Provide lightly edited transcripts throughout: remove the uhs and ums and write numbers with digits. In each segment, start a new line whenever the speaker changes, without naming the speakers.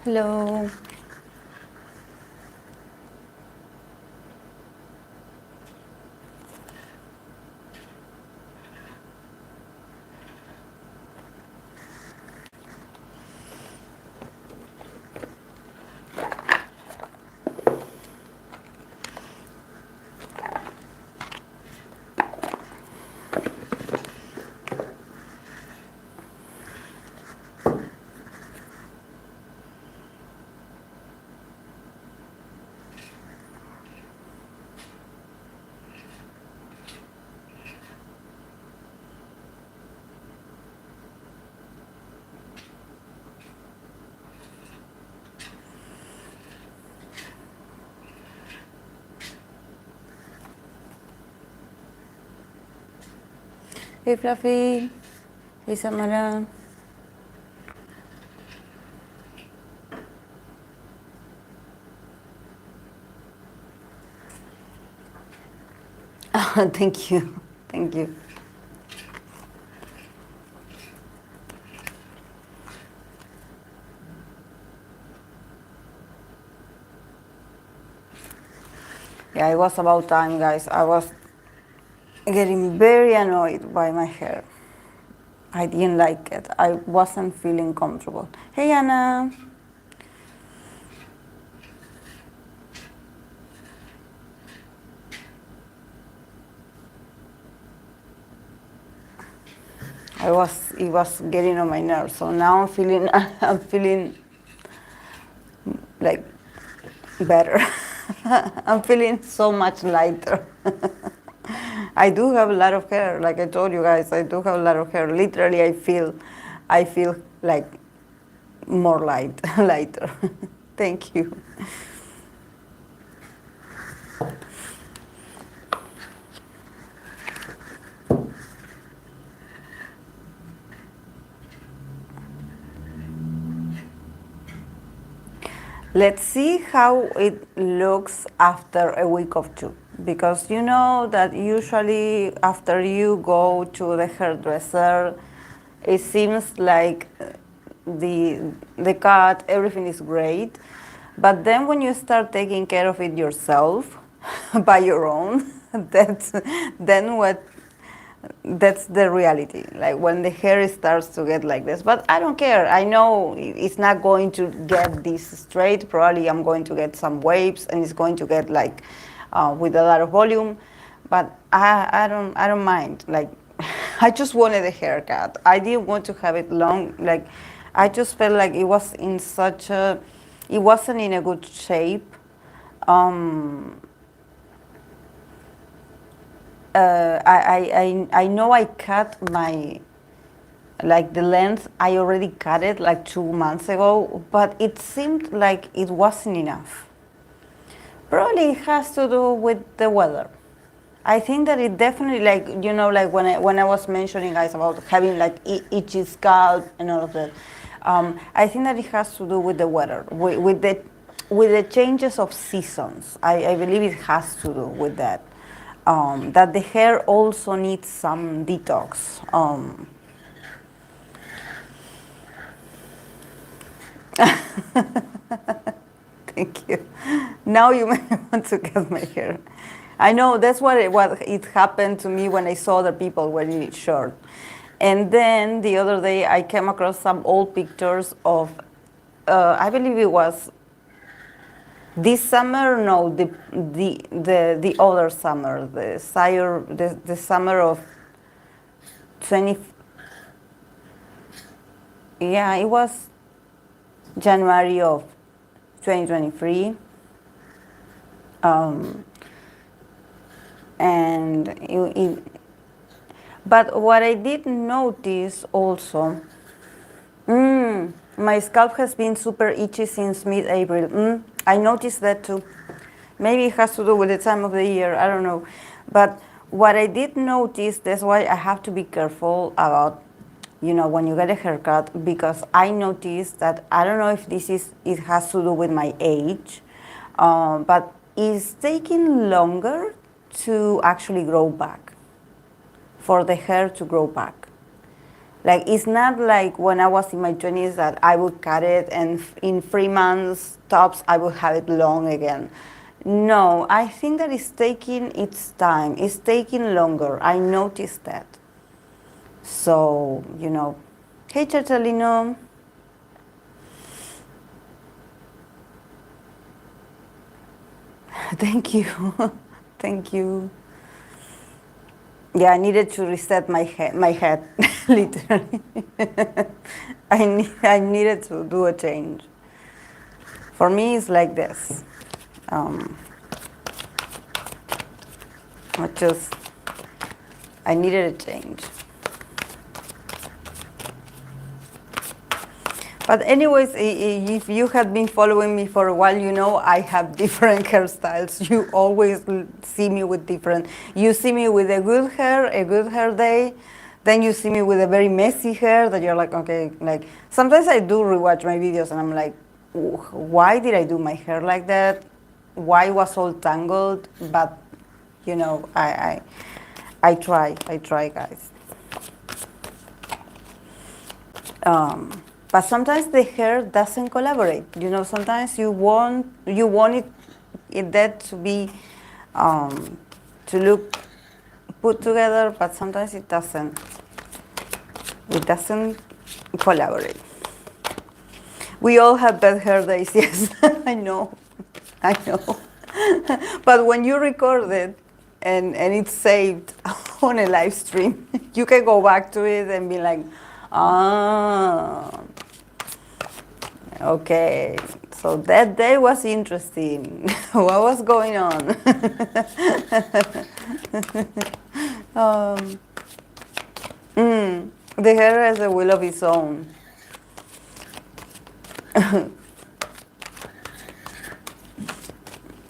Hello. Hey Fluffy. Hey Samara. Oh, thank you. Thank you. Yeah, it was about time, guys. I was getting very annoyed by my hair. I didn't like it. I wasn't feeling comfortable. Hey Anna. It was getting on my nerves. So now I'm feeling, I'm feeling like better. I'm feeling so much lighter. I do have a lot of hair, like I told you guys. I do have a lot of hair. Literally, I feel like more lighter. Thank you. Let's see how it looks after a week or two. Because you know that usually after you go to the hairdresser, it seems like the cut, everything is great. But then when you start taking care of it yourself, by your own, that's then what that's the reality, like when the hair starts to get like this. But I don't care. I know it's not going to get this straight. Probably I'm going to get some waves and it's going to get like with a lot of volume, but I don't mind. Like I just wanted a haircut. I didn't want to have it long. Like I just felt like it was in such a it wasn't in a good shape. um I know I cut my, like the length, I already cut it like 2 months ago, but it seemed like it wasn't enough. Probably it has to do with the weather. I think that it definitely, like, you know, like when I was mentioning, guys, about having like itchy scalp and all of that, I think that it has to do with the weather, with the changes of seasons. I believe it has to do with that. That the hair also needs some detox. Thank you. Now you may want to get my hair. I know that's what it happened to me when I saw the people wearing it short. And then the other day I came across some old pictures of, I believe it was this summer, no, the other summer, the summer of 20, yeah, it was January of 2023. And but what I did notice also, my scalp has been super itchy since mid-April. I noticed that too. Maybe it has to do with the time of the year, I don't know. But what I did notice, that's why I have to be careful about, you know, when you get a haircut, because I noticed that, I don't know if it has to do with my age, but it's taking longer to actually grow back, for the hair to grow back. Like, it's not like when I was in my 20s that I would cut it and in 3 months tops I would have it long again. No, I think that it's taking its time. It's taking longer. I noticed that. So, hey, Chachalino. Thank you. Thank you. Yeah, I needed to reset my head, literally. I needed to do a change. For me, it's like this. I needed a change. But anyways, if you had been following me for a while, I have different hairstyles. You always see me with different. You see me with a good hair day. Then you see me with a very messy hair that you're like, okay, like sometimes I do rewatch my videos and I'm like, why did I do my hair like that? Why was all tangled? But, I try, guys. But sometimes the hair doesn't collaborate. Sometimes you want it that to be to look put together, but sometimes it doesn't. It doesn't collaborate. We all have bad hair days, yes. I know. But when you record it and it's saved on a live stream, you can go back to it and be like, okay, so that day was interesting. What was going on? The hair has a will of its own.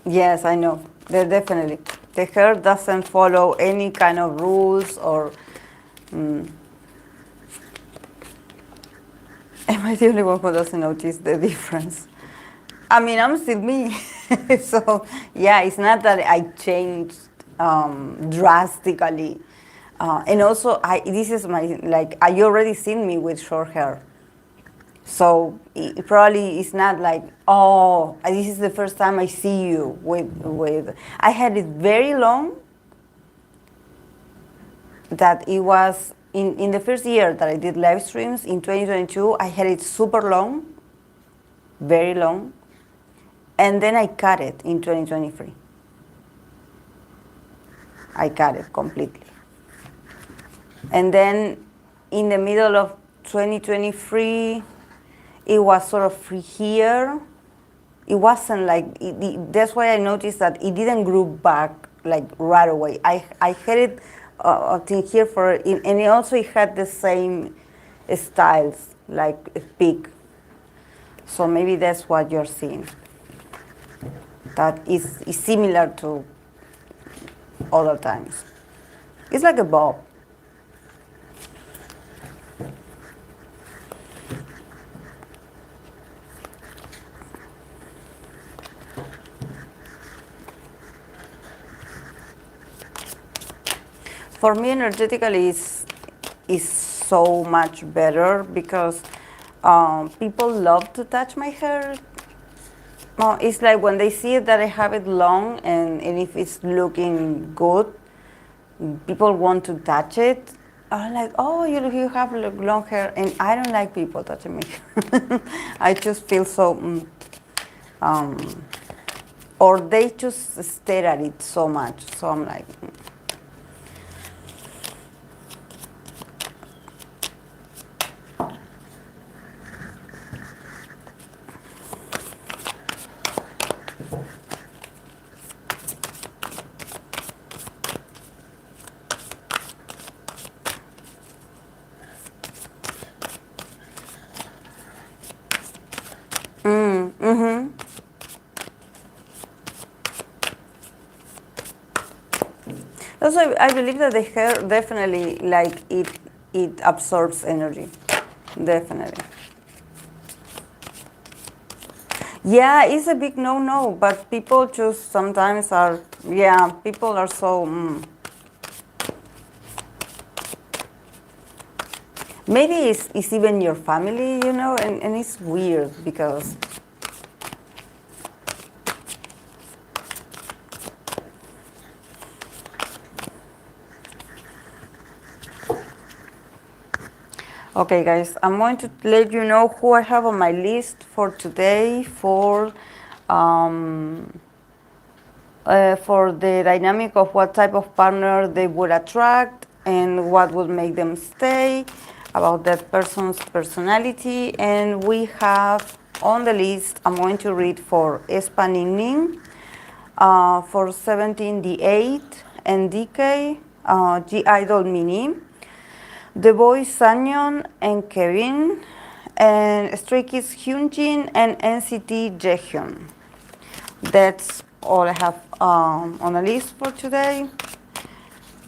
Yes, I know. Definitely. The hair doesn't follow any kind of rules or... Am I the only one who doesn't notice the difference? I mean, I'm still me. So, yeah, it's not that I changed drastically. And also, this is you already seen me with short hair. So it probably is not like, oh, this is the first time I see you with. I had it very long. That it was in the first year that I did live streams in 2022. I had it super long, very long, and then I cut it in 2023. I cut it completely, and then in the middle of 2023. It was sort of free here. It wasn't like, that's why I noticed that it didn't grow back like right away. I had it in here and it also had the same styles, like a peak. So maybe that's what you're seeing. That is similar to other times. It's like a bob. For me, energetically, is so much better because people love to touch my hair. It's like when they see that I have it long and if it's looking good, people want to touch it. I'm like, oh, you have long hair, and I don't like people touching me. I just feel so, or they just stare at it so much. So I'm like. Also, I believe that the hair definitely, like, it absorbs energy, definitely. Yeah, it's a big no-no, but people just sometimes are, people are so, Maybe it's even your family, you know, and it's weird because okay, guys, I'm going to let you know who I have on my list for today for the dynamic of what type of partner they would attract and what would make them stay, about that person's personality. And we have on the list, I'm going to read for aespa Ningning, for 17 The8 and DK, G-Idol Minnie, the boys Sangyeon and Kevin, and Stray Kids Hyunjin and NCT Jaehyun. That's all I have on the list for today.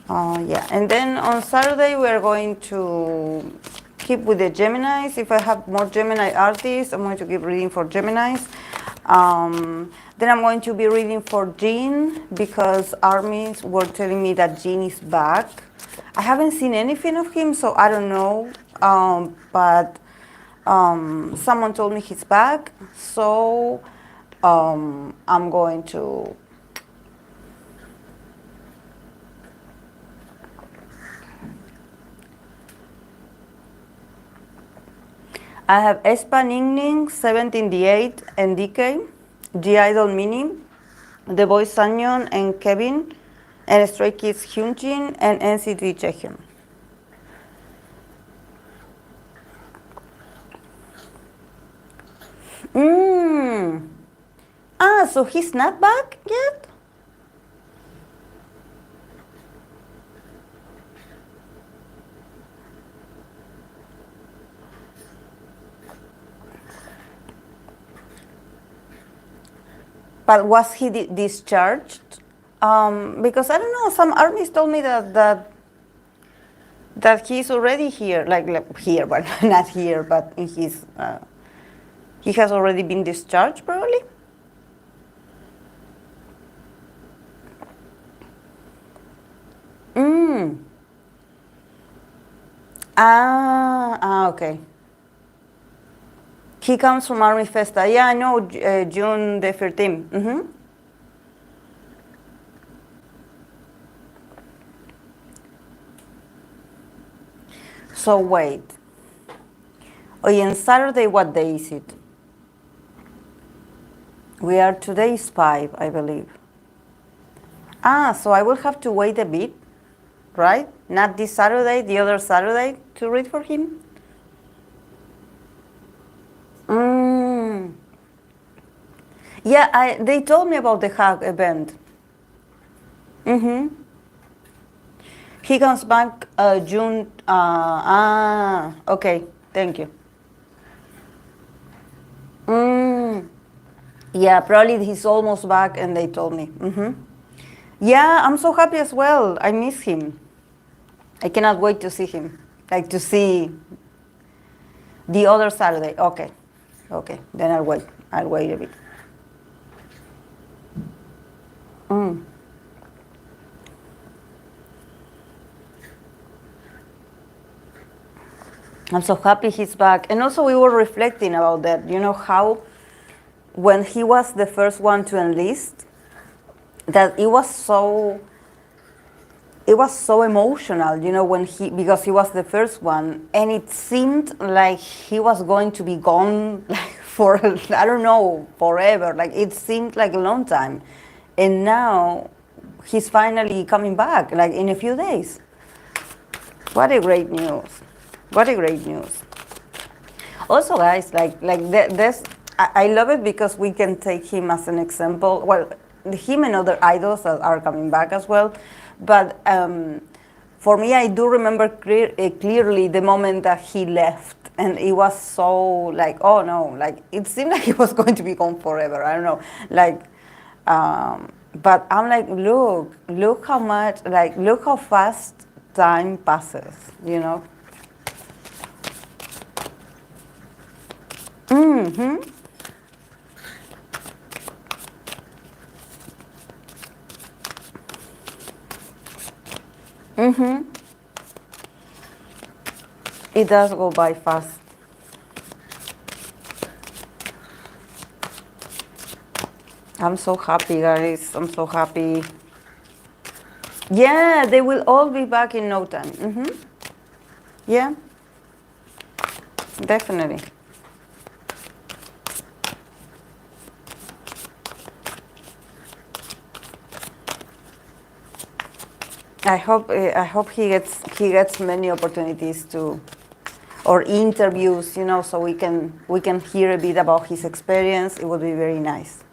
Yeah, and then on Saturday we're going to keep with the Geminis. If I have more Gemini artists, I'm going to keep reading for Geminis. Then I'm going to be reading for Jin because armies were telling me that Jin is back. I haven't seen anything of him, so I don't know. But someone told me he's back, so I'm going to. I have aespa Ningning, 17 The8 and DK, G-Idol Minnie, the boys Sangyeon and Kevin, and Stray Kids Hyunjin and NCT Jaehyun. So he's not back yet? But was he discharged? Because I don't know, some armies told me that he's already here, like here, but not here, but in his, he has already been discharged, probably. Okay. He comes from Army Festa. Yeah, I know, June the 13th. So wait. Oh, and Saturday, what day is it? We are, today is 5, I believe. So I will have to wait a bit, right? Not this Saturday, the other Saturday to read for him? Yeah, they told me about the Hag event. He comes back June. Okay, thank you. Yeah, probably he's almost back, and they told me. Yeah, I'm so happy as well. I miss him. I cannot wait to see him. Like to see the other Saturday. Okay, then I'll wait. I'll wait a bit. I'm so happy he's back. And also we were reflecting about that. You know how when he was the first one to enlist, that it was so emotional, you know, because he was the first one, and it seemed like he was going to be gone like for, I don't know, forever. Like it seemed like a long time. And now he's finally coming back, like in a few days. What a great news. What a great news. Also, guys, this, I love it because we can take him as an example. Well, him and other idols that are coming back as well. But for me, I do remember clearly the moment that he left. And it was so like, oh no, like it seemed like he was going to be gone forever. I don't know. Like, but I'm like, look how much, like, look how fast time passes, you know? It does go by fast. I'm so happy, guys. I'm so happy. Yeah, they will all be back in no time. Yeah, definitely. I hope he gets many opportunities to, or interviews, so we can hear a bit about his experience. It would be very nice.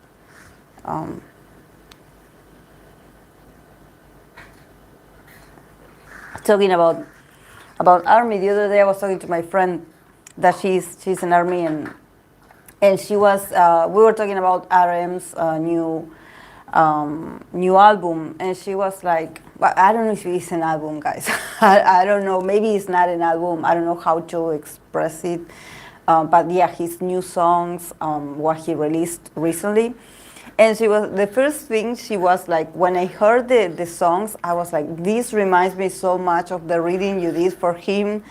Talking about army, the other day I was talking to my friend that she's in army, and she was we were talking about RM's new album, and she was like, but I don't know if it's an album, guys. I don't know, maybe it's not an album, I don't know how to express it, but yeah, his new songs, what he released recently. And the first thing she was like, when I heard the songs, I was like, this reminds me so much of the reading you did for him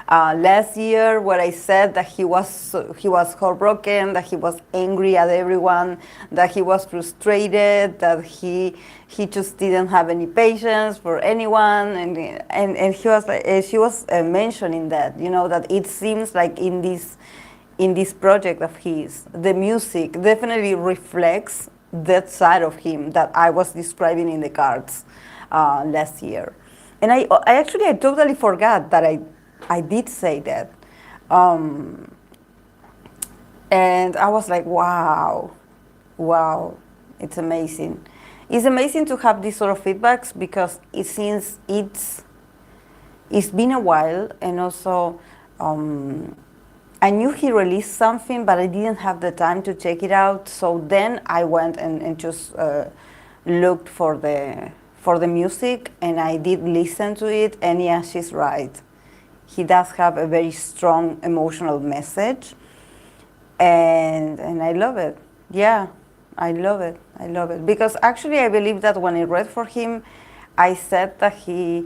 last year, where I said that he was heartbroken, that he was angry at everyone, that he was frustrated, that he just didn't have any patience for anyone, and he was like, she was mentioning that, that it seems like in this project of his, the music definitely reflects that side of him that I was describing in the cards last year. And I totally forgot that I did say that. And I was like, wow, it's amazing. It's amazing to have these sort of feedbacks, because since it's been a while, and also I knew he released something, but I didn't have the time to check it out. So then I went and just looked for the music, and I did listen to it. And yeah, she's right. He does have a very strong emotional message, and I love it. Yeah, I love it. I love it, because actually I believe that when I read for him, I said that he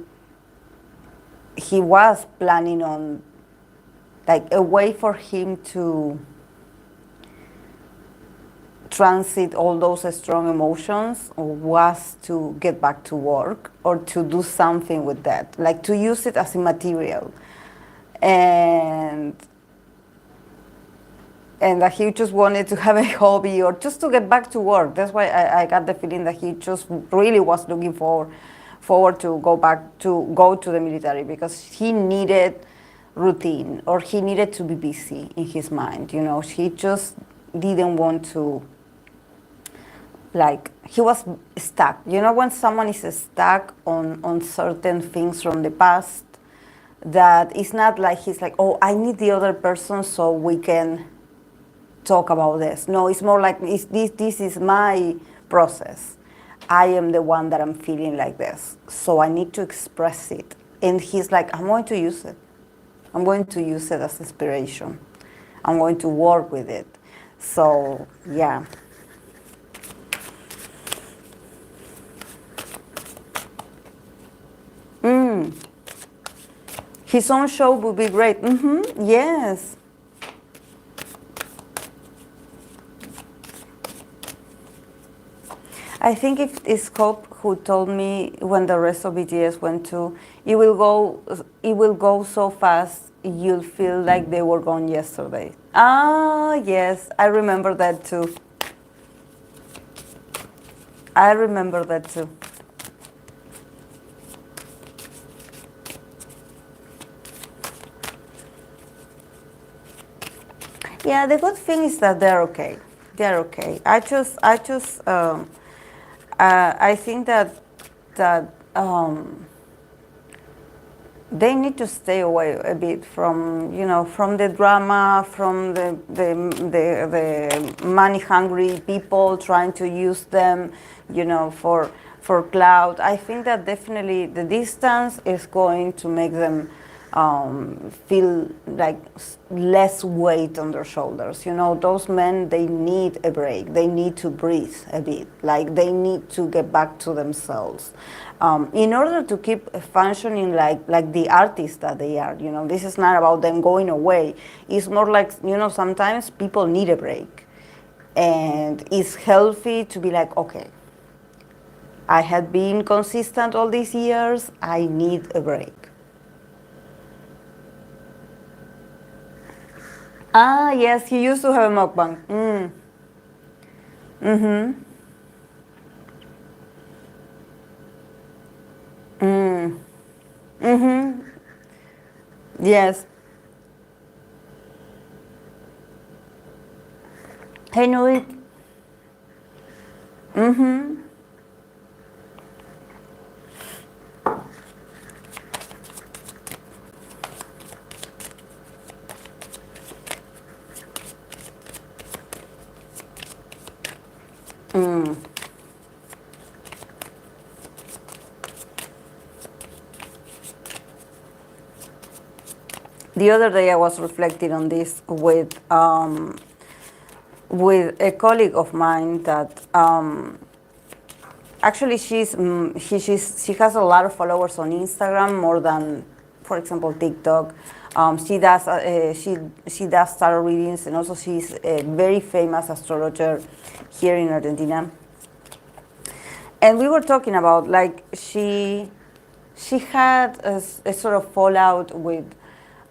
was planning on, like, a way for him to transit all those strong emotions was to get back to work, or to do something with that, like to use it as a material, and that he just wanted to have a hobby, or just to get back to work. That's why I got the feeling that he just really was looking forward to go to the military, because he needed routine, or he needed to be busy in his mind. He just didn't want to, like, he was stuck. When someone is stuck on certain things from the past, that it's not like he's like, oh, I need the other person so we can talk about this. No, it's more like, this is my process. I am the one that I'm feeling like this, so I need to express it. And he's like, I'm going to use it. I'm going to use it as inspiration. I'm going to work with it. So, yeah. His own show would be great. Yes. I think if it's Scope who told me when the rest of BTS went to, it will go so fast, you'll feel like they were gone yesterday. Ah, yes, I remember that too. I remember that too. Yeah, the good thing is that they're okay. They're okay. I think that they need to stay away a bit from the drama, from the money-hungry people trying to use them, for clout. I think that definitely the distance is going to make them feel like less weight on their shoulders. You know, those men, they need a break. They need to breathe a bit. Like they need to get back to themselves. In order to keep functioning like the artists that they are. You know, this is not about them going away. It's more like, you know, sometimes people need a break. And it's healthy to be like, okay, I had been consistent all these years, I need a break. Ah, yes, he used to have a mukbang. Mm-hmm. Mm-hmm. Yes. I know it. Mm-hmm. The other day I was reflecting on this with a colleague of mine that actually she has a lot of followers on Instagram, more than, for example, TikTok. She does tarot readings, and also she's a very famous astrologer here in Argentina. And we were talking about like she had a sort of fallout with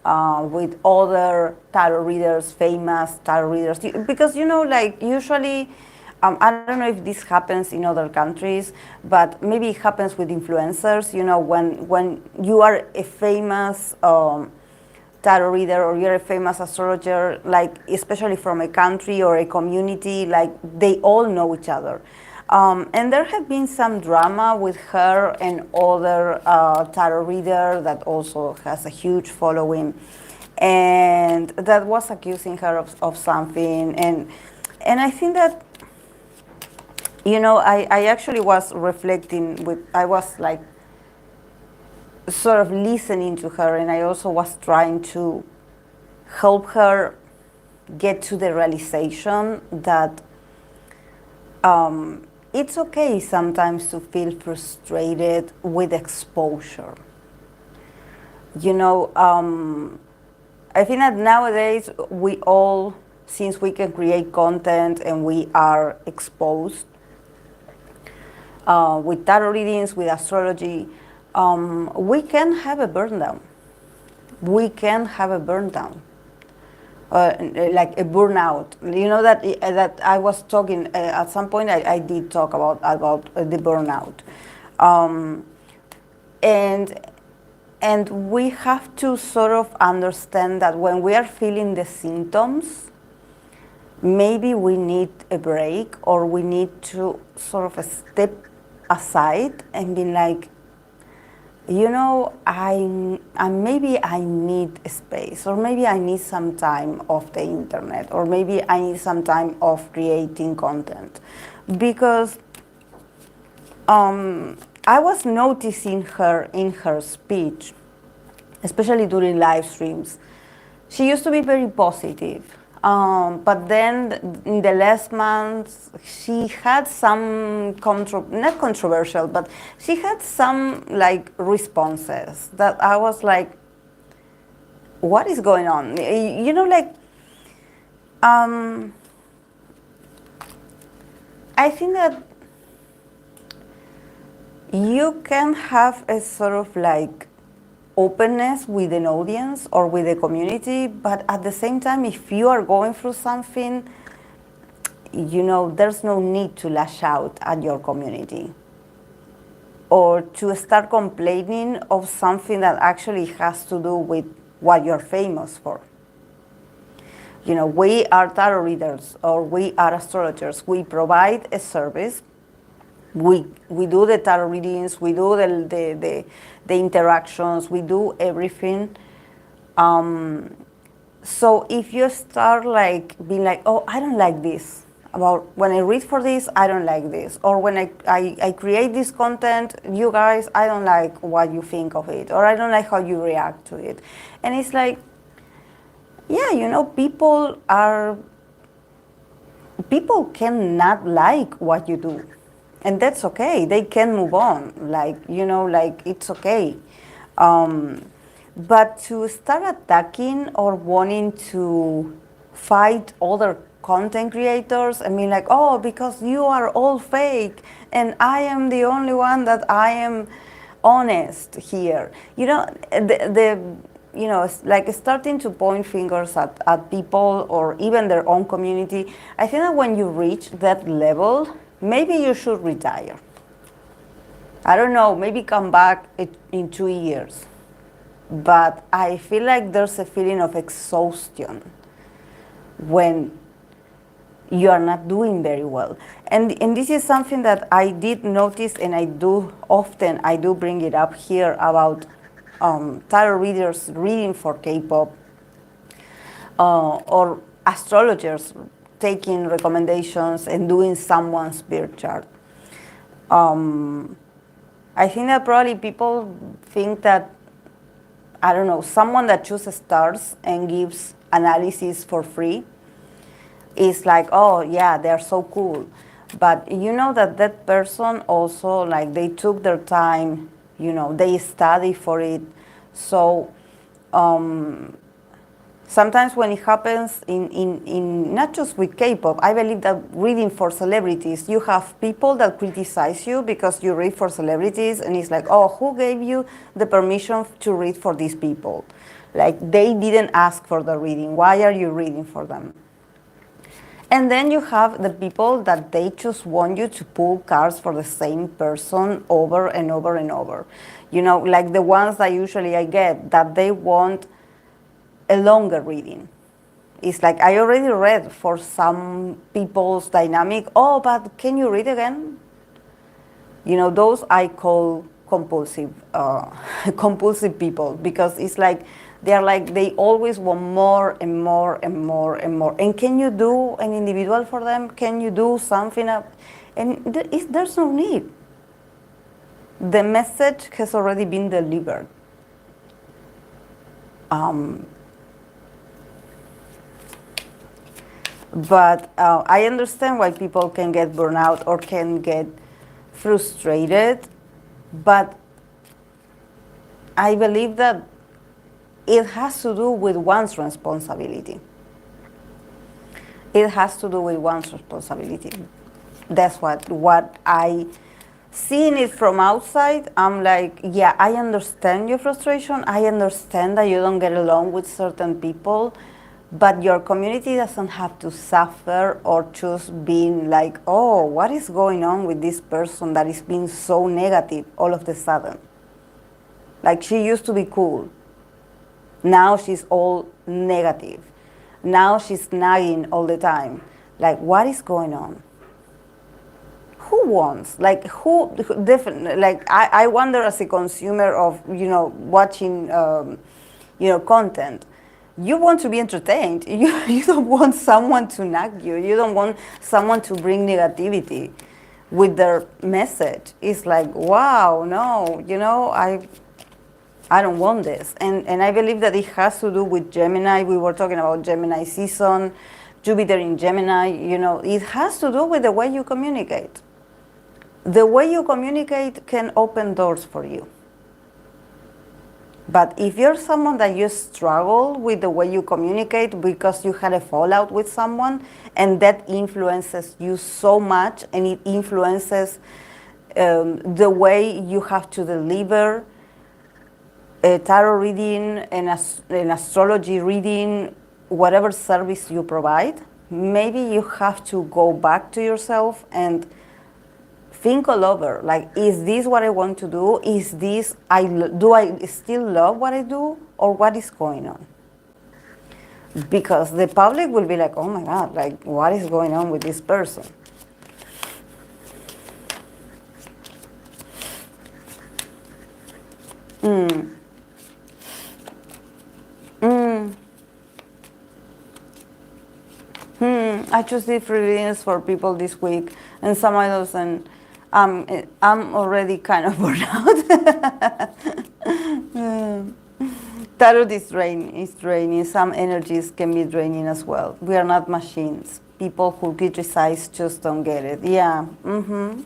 other tarot readers, famous tarot readers, because you know, like usually, I don't know if this happens in other countries, but maybe it happens with influencers. You know, when you are a famous tarot reader or you're a famous astrologer, like especially from a country or a community, like they all know each other. And there have been some drama with her and other tarot reader that also has a huge following, and that was accusing her of something. And I think that, you know, I actually was reflecting with, I was like sort of listening to her, and I also was trying to help her get to the realization that it's okay sometimes to feel frustrated with exposure. You know, I think that nowadays we all, since we can create content and we are exposed with tarot readings, with astrology, we can have a burn down. We can have a burn down. Like a burnout. You know that I was talking at some point. I did talk about the burnout, and we have to sort of understand that when we are feeling the symptoms, maybe we need a break, or we need to sort of step aside and be like, you know, maybe I need a space, or maybe I need some time off the internet, or maybe I need some time off creating content. Because I was noticing her in her speech, especially during live streams. She used to be very positive. But then in the last months, she had some not controversial, but she had some like responses that I was like, what is going on? You know, like, I think that you can have a sort of like openness with an audience or with a community, but at the same time, if you are going through something, you know, there's no need to lash out at your community or to start complaining of something that actually has to do with what you're famous for. You know, we are tarot readers or we are astrologers. We provide a service. We do the tarot readings, we do the interactions, we do everything. So if you start like being like, oh, I don't like this, about when I read for this, I don't like this. Or when I create this content, you guys, I don't like what you think of it. Or I don't like how you react to it. And it's like, yeah, you know, people cannot like what you do. And that's okay. They can move on. Like, you know, like it's okay. But to start attacking or wanting to fight other content creators, I mean, like, oh, because you are all fake and I am the only one that I am honest here. You know, you know, like starting to point fingers at people or even their own community. I think that when you reach that level, maybe you should retire. I don't know, maybe come back in 2 years. But I feel like there's a feeling of exhaustion when you are not doing very well. And this is something that I did notice, and I do bring it up here about tarot readers reading for K-pop, or astrologers taking recommendations and doing someone's birth chart. I think that probably people think that, I don't know, someone that chooses stars and gives analysis for free is like, oh yeah, they're so cool. But you know that that person also, like, they took their time, you know, they study for it. So sometimes when it happens in not just with K-pop, I believe that reading for celebrities, you have people that criticize you because you read for celebrities, and it's like, oh, who gave you the permission to read for these people? Like, they didn't ask for the reading. Why are you reading for them? And then you have the people that they just want you to pull cards for the same person over and over and over. You know, like the ones that usually I get, that they want a longer reading. It's like, I already read for some people's dynamic. Oh, but can you read again? You know, those I call compulsive, compulsive people, because it's like, they're like, they always want more and more and more and more. And can you do an individual for them? Can you do something? And there's no need. The message has already been delivered. But I understand why people can get burnout or can get frustrated. But I believe that it has to do with one's responsibility. It has to do with one's responsibility. That's what I, seeing it from outside, I'm like, yeah, I understand your frustration. I understand that you don't get along with certain people, but your community doesn't have to suffer or just being like, oh, what is going on with this person that is being so negative all of a sudden? Like, she used to be cool. Now she's all negative. Now she's nagging all the time. Like, what is going on? Who wants? Like, who definitely, like, I wonder as a consumer of, you know, watching, you know, content, you want to be entertained. You don't want someone to nag you. You don't want someone to bring negativity with their message. It's like, wow, no, you know, I don't want this. And I believe that it has to do with Gemini. We were talking about Gemini season, Jupiter in Gemini. You know, it has to do with the way you communicate. The way you communicate can open doors for you. But if you're someone that you struggle with the way you communicate because you had a fallout with someone, and that influences you so much, and it influences the way you have to deliver a tarot reading, an astrology reading, whatever service you provide, maybe you have to go back to yourself and think all over. Like, is this what I want to do? Is this, do I still love what I do, or what is going on? Because the public will be like, oh my God, like, what is going on with this person? I just did free readings for people this week, and some others, and I'm already kind of burned out. Tarot is draining. Some energies can be draining as well. We are not machines. People who criticize just don't get it. Yeah. Mm-hmm.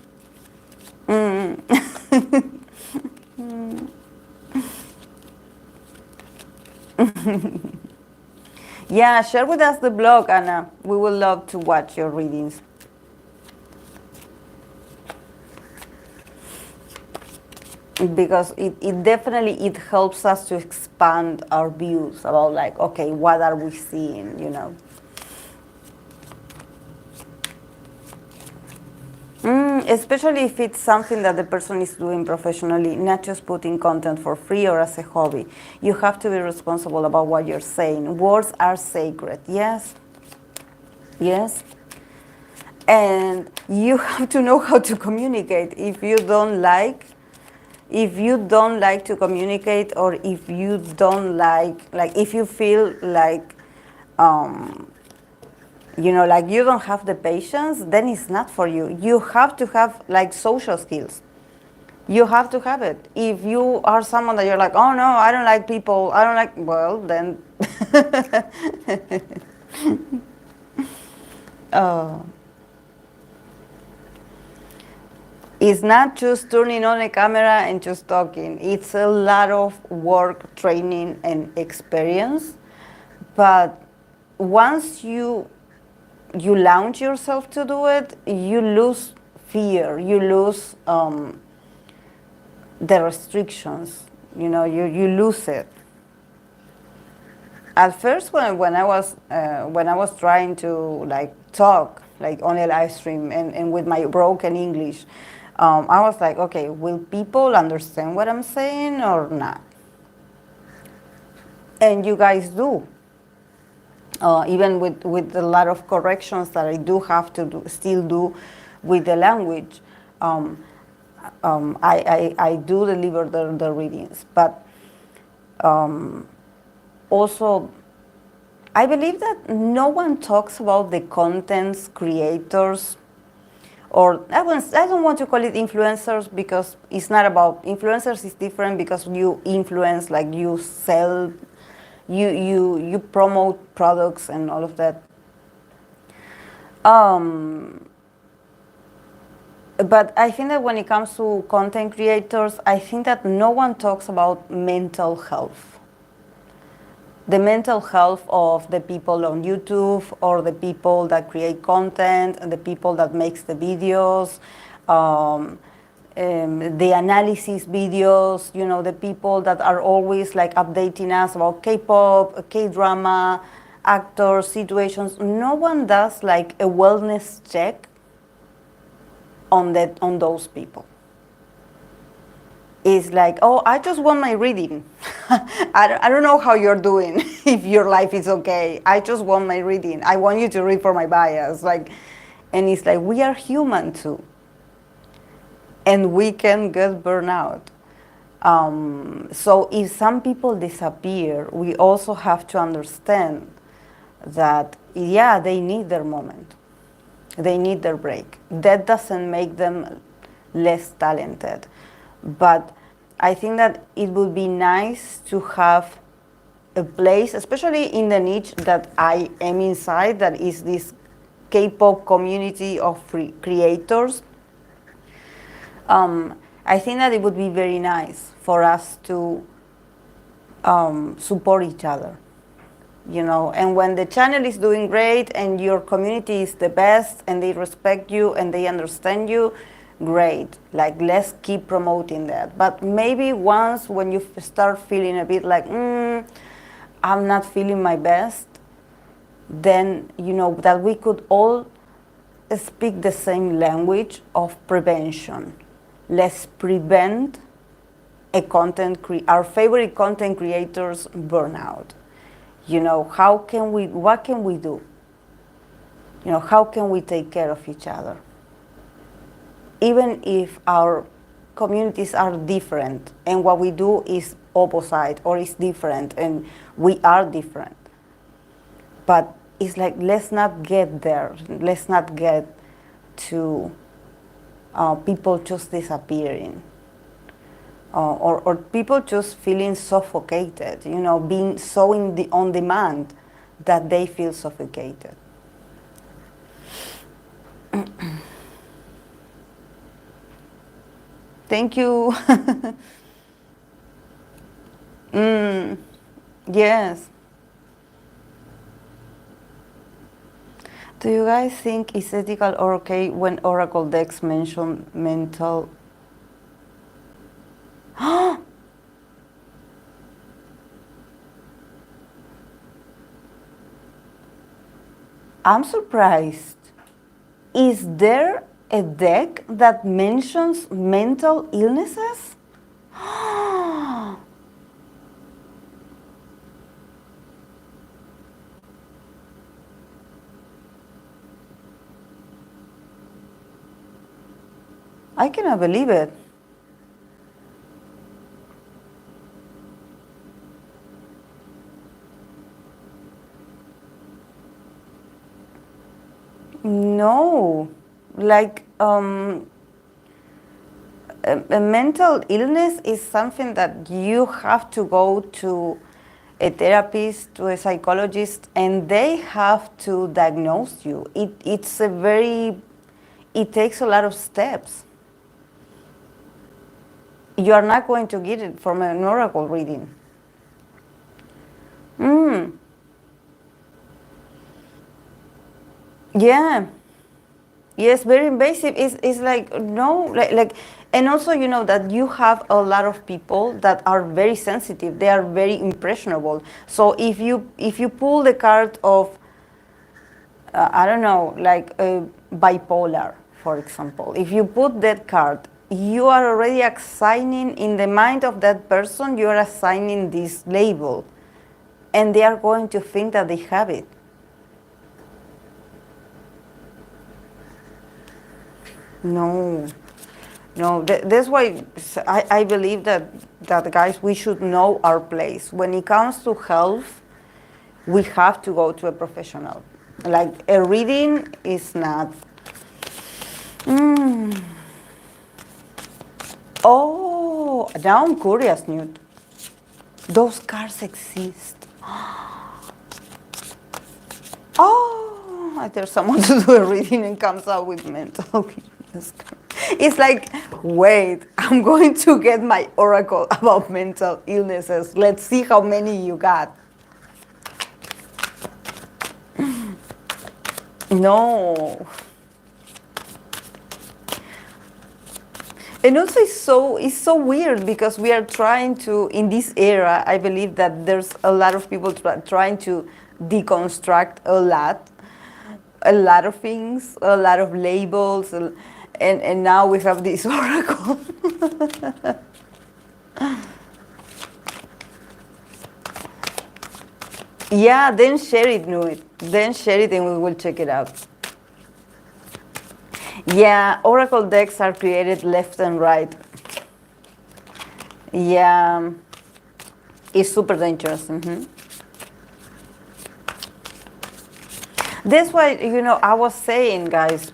Yeah, share with us the blog, Anna. We would love to watch your readings. Because it definitely it helps us to expand our views about, like, okay, what are we seeing, you know. Especially if it's something that the person is doing professionally, not just putting content for free or as a hobby. You have to be responsible about what you're saying. Words are sacred, yes? Yes? And you have to know how to communicate. If you don't like to communicate, or if you don't like if you feel like, you know, like you don't have the patience, then it's not for you. You have to have like social skills. You have to have it. If you are someone that you're like, oh no, I don't like people, I don't like, well, then it's not just turning on a camera and just talking. It's a lot of work, training, and experience. But once you launch yourself to do it, you lose fear. You lose the restrictions. You know, you lose it. At first, when I was trying to like talk like on a live stream and with my broken English, I was like, okay, will people understand what I'm saying or not? And you guys do. Even with a lot of corrections that I do have to still do with the language, I do deliver the readings. But also, I believe that no one talks about the contents creators, or I don't want to call it influencers, because it's not about influencers. Is different because you influence, like you sell. You promote products and all of that. But I think that when it comes to content creators, I think that no one talks about mental health. The mental health of the people on YouTube, or the people that create content, and the people that makes the videos, the analysis videos, you know, the people that are always like updating us about K-pop, K-drama, actors, situations. No one does like a wellness check on those people. It's like, oh, I just want my reading. I don't know how you're doing, if your life is okay. I just want my reading. I want you to read for my bias. Like, and it's like, we are human too. And we can get burned out. So if some people disappear, we also have to understand that, yeah, they need their moment. They need their break. That doesn't make them less talented. But I think that it would be nice to have a place, especially in the niche that I am inside, that is this K-pop community of creators. I think that it would be very nice for us to support each other, you know. And when the channel is doing great and your community is the best and they respect you and they understand you, great. Like, let's keep promoting that. But maybe once when you start feeling a bit like, I'm not feeling my best, then, you know, that we could all speak the same language of prevention. Let's prevent our favorite content creators burnout. You know, what can we do? You know, how can we take care of each other? Even if our communities are different and what we do is opposite or is different and we are different. But it's like, let's not get there. Let's not get to people just disappearing. Or people just feeling suffocated, being so on demand that they feel suffocated. Thank you. Yes. Do you guys think it's ethical or okay when Oracle decks mention mental? I'm surprised. Is there a deck that mentions mental illnesses? I cannot believe it. No, like a mental illness is something that you have to go to a therapist, to a psychologist, and they have to diagnose you. It takes a lot of steps. You are not going to get it from an oracle reading. Yeah. Yes, very invasive. It's like, no, and also, that you have a lot of people that are very sensitive. They are very impressionable. So if you pull the card of, I don't know, like bipolar, for example, if you put that card, you are already assigning, in the mind of that person, you are assigning this label, and they are going to think that they have it. No, that's why I believe that guys, we should know our place. When it comes to health, we have to go to a professional. Like, a reading is not. Oh, now I'm curious, Newt. Those cards exist. Oh, I tell someone to do a reading and comes out with mental illness. It's like, wait, I'm going to get my oracle about mental illnesses. Let's see how many you got. No. And also it's so weird because we are trying to, in this era, I believe that there's a lot of people trying to deconstruct a lot of things, a lot of labels, and now we have this oracle. Yeah, then share it, Nui. Then share it and we will check it out. Yeah, oracle decks are created left and right. Yeah, it's super dangerous. That's why, I was saying, guys,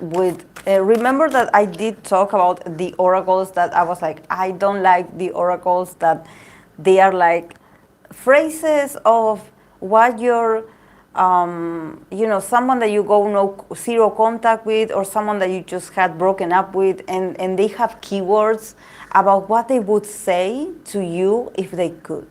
remember that I did talk about the oracles, that I was like, I don't like the oracles that they are like phrases of what you're, someone that you go zero contact with, or someone that you just had broken up with, and they have keywords about what they would say to you if they could.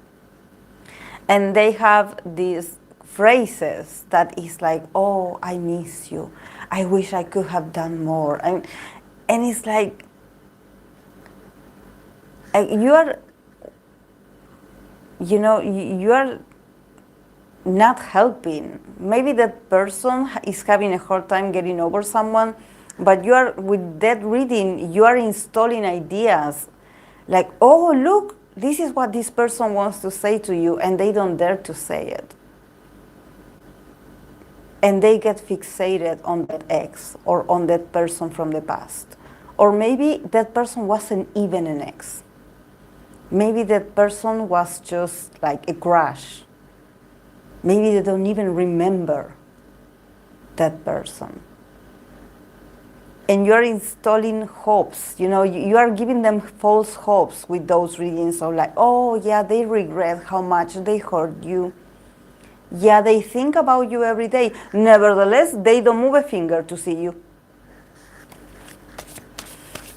And they have these phrases that is like, oh, I miss you. I wish I could have done more. And it's like, you are not helping. Maybe that person is having a hard time getting over someone, but you are, with that reading, you are installing ideas like, oh, look, this is what this person wants to say to you, and they don't dare to say it. And they get fixated on that ex or on that person from the past. Or maybe that person wasn't even an ex. Maybe that person was just like a crush. Maybe they don't even remember that person. And you're installing hopes, you are giving them false hopes with those readings of like, oh yeah, they regret how much they hurt you. Yeah, they think about you every day. Nevertheless, they don't move a finger to see you.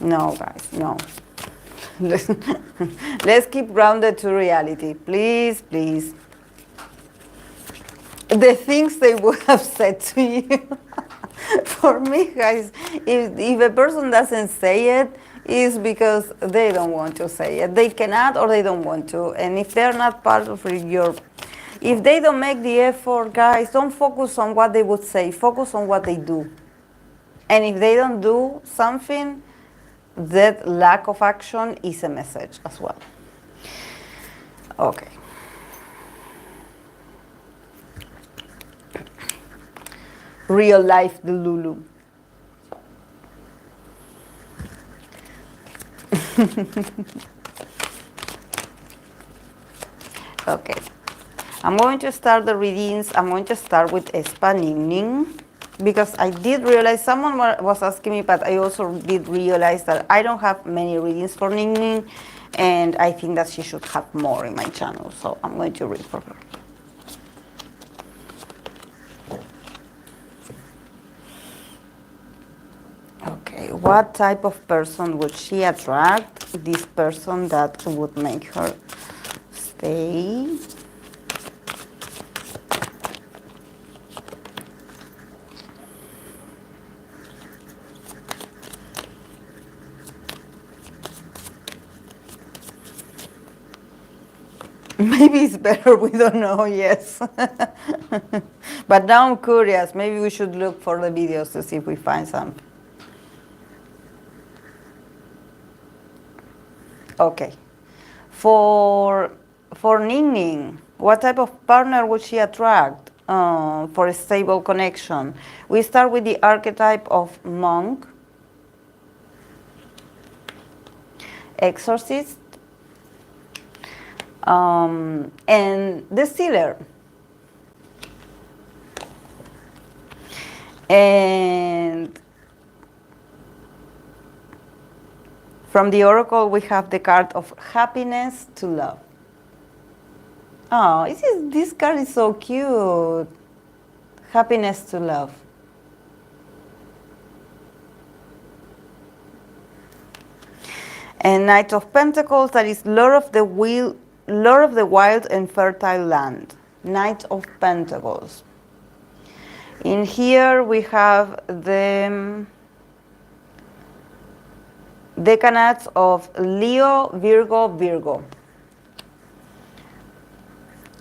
No, guys, no. Let's keep grounded to reality. Please, please. The things they would have said to you. For me, guys, if a person doesn't say it, it's because they don't want to say it. They cannot or they don't want to. And if they're not part of if they don't make the effort, guys, don't focus on what they would say. Focus on what they do. And if they don't do something, that lack of action is a message as well. Okay. Real life Delulu. Okay. I'm going to start the readings. I'm going to start with aespa Ningning, because I did realize, someone was asking me, but I also did realize that I don't have many readings for Ningning, and I think that she should have more in my channel, so I'm going to read for her. Okay, what type of person would she attract? This person that would make her stay. Maybe it's better we don't know, yes. But now I'm curious. Maybe we should look for the videos to see if we find some. Okay. For Ningning, what type of partner would she attract for a stable connection? We start with the archetype of monk, exorcist, and the sealer. And from the oracle, we have the card of happiness to love. Oh, this card is so cute. Happiness to love. And Knight of Pentacles, that is Lord of the Wild and Fertile Land. Knight of Pentacles. In here we have the decanates of Leo, Virgo, Virgo.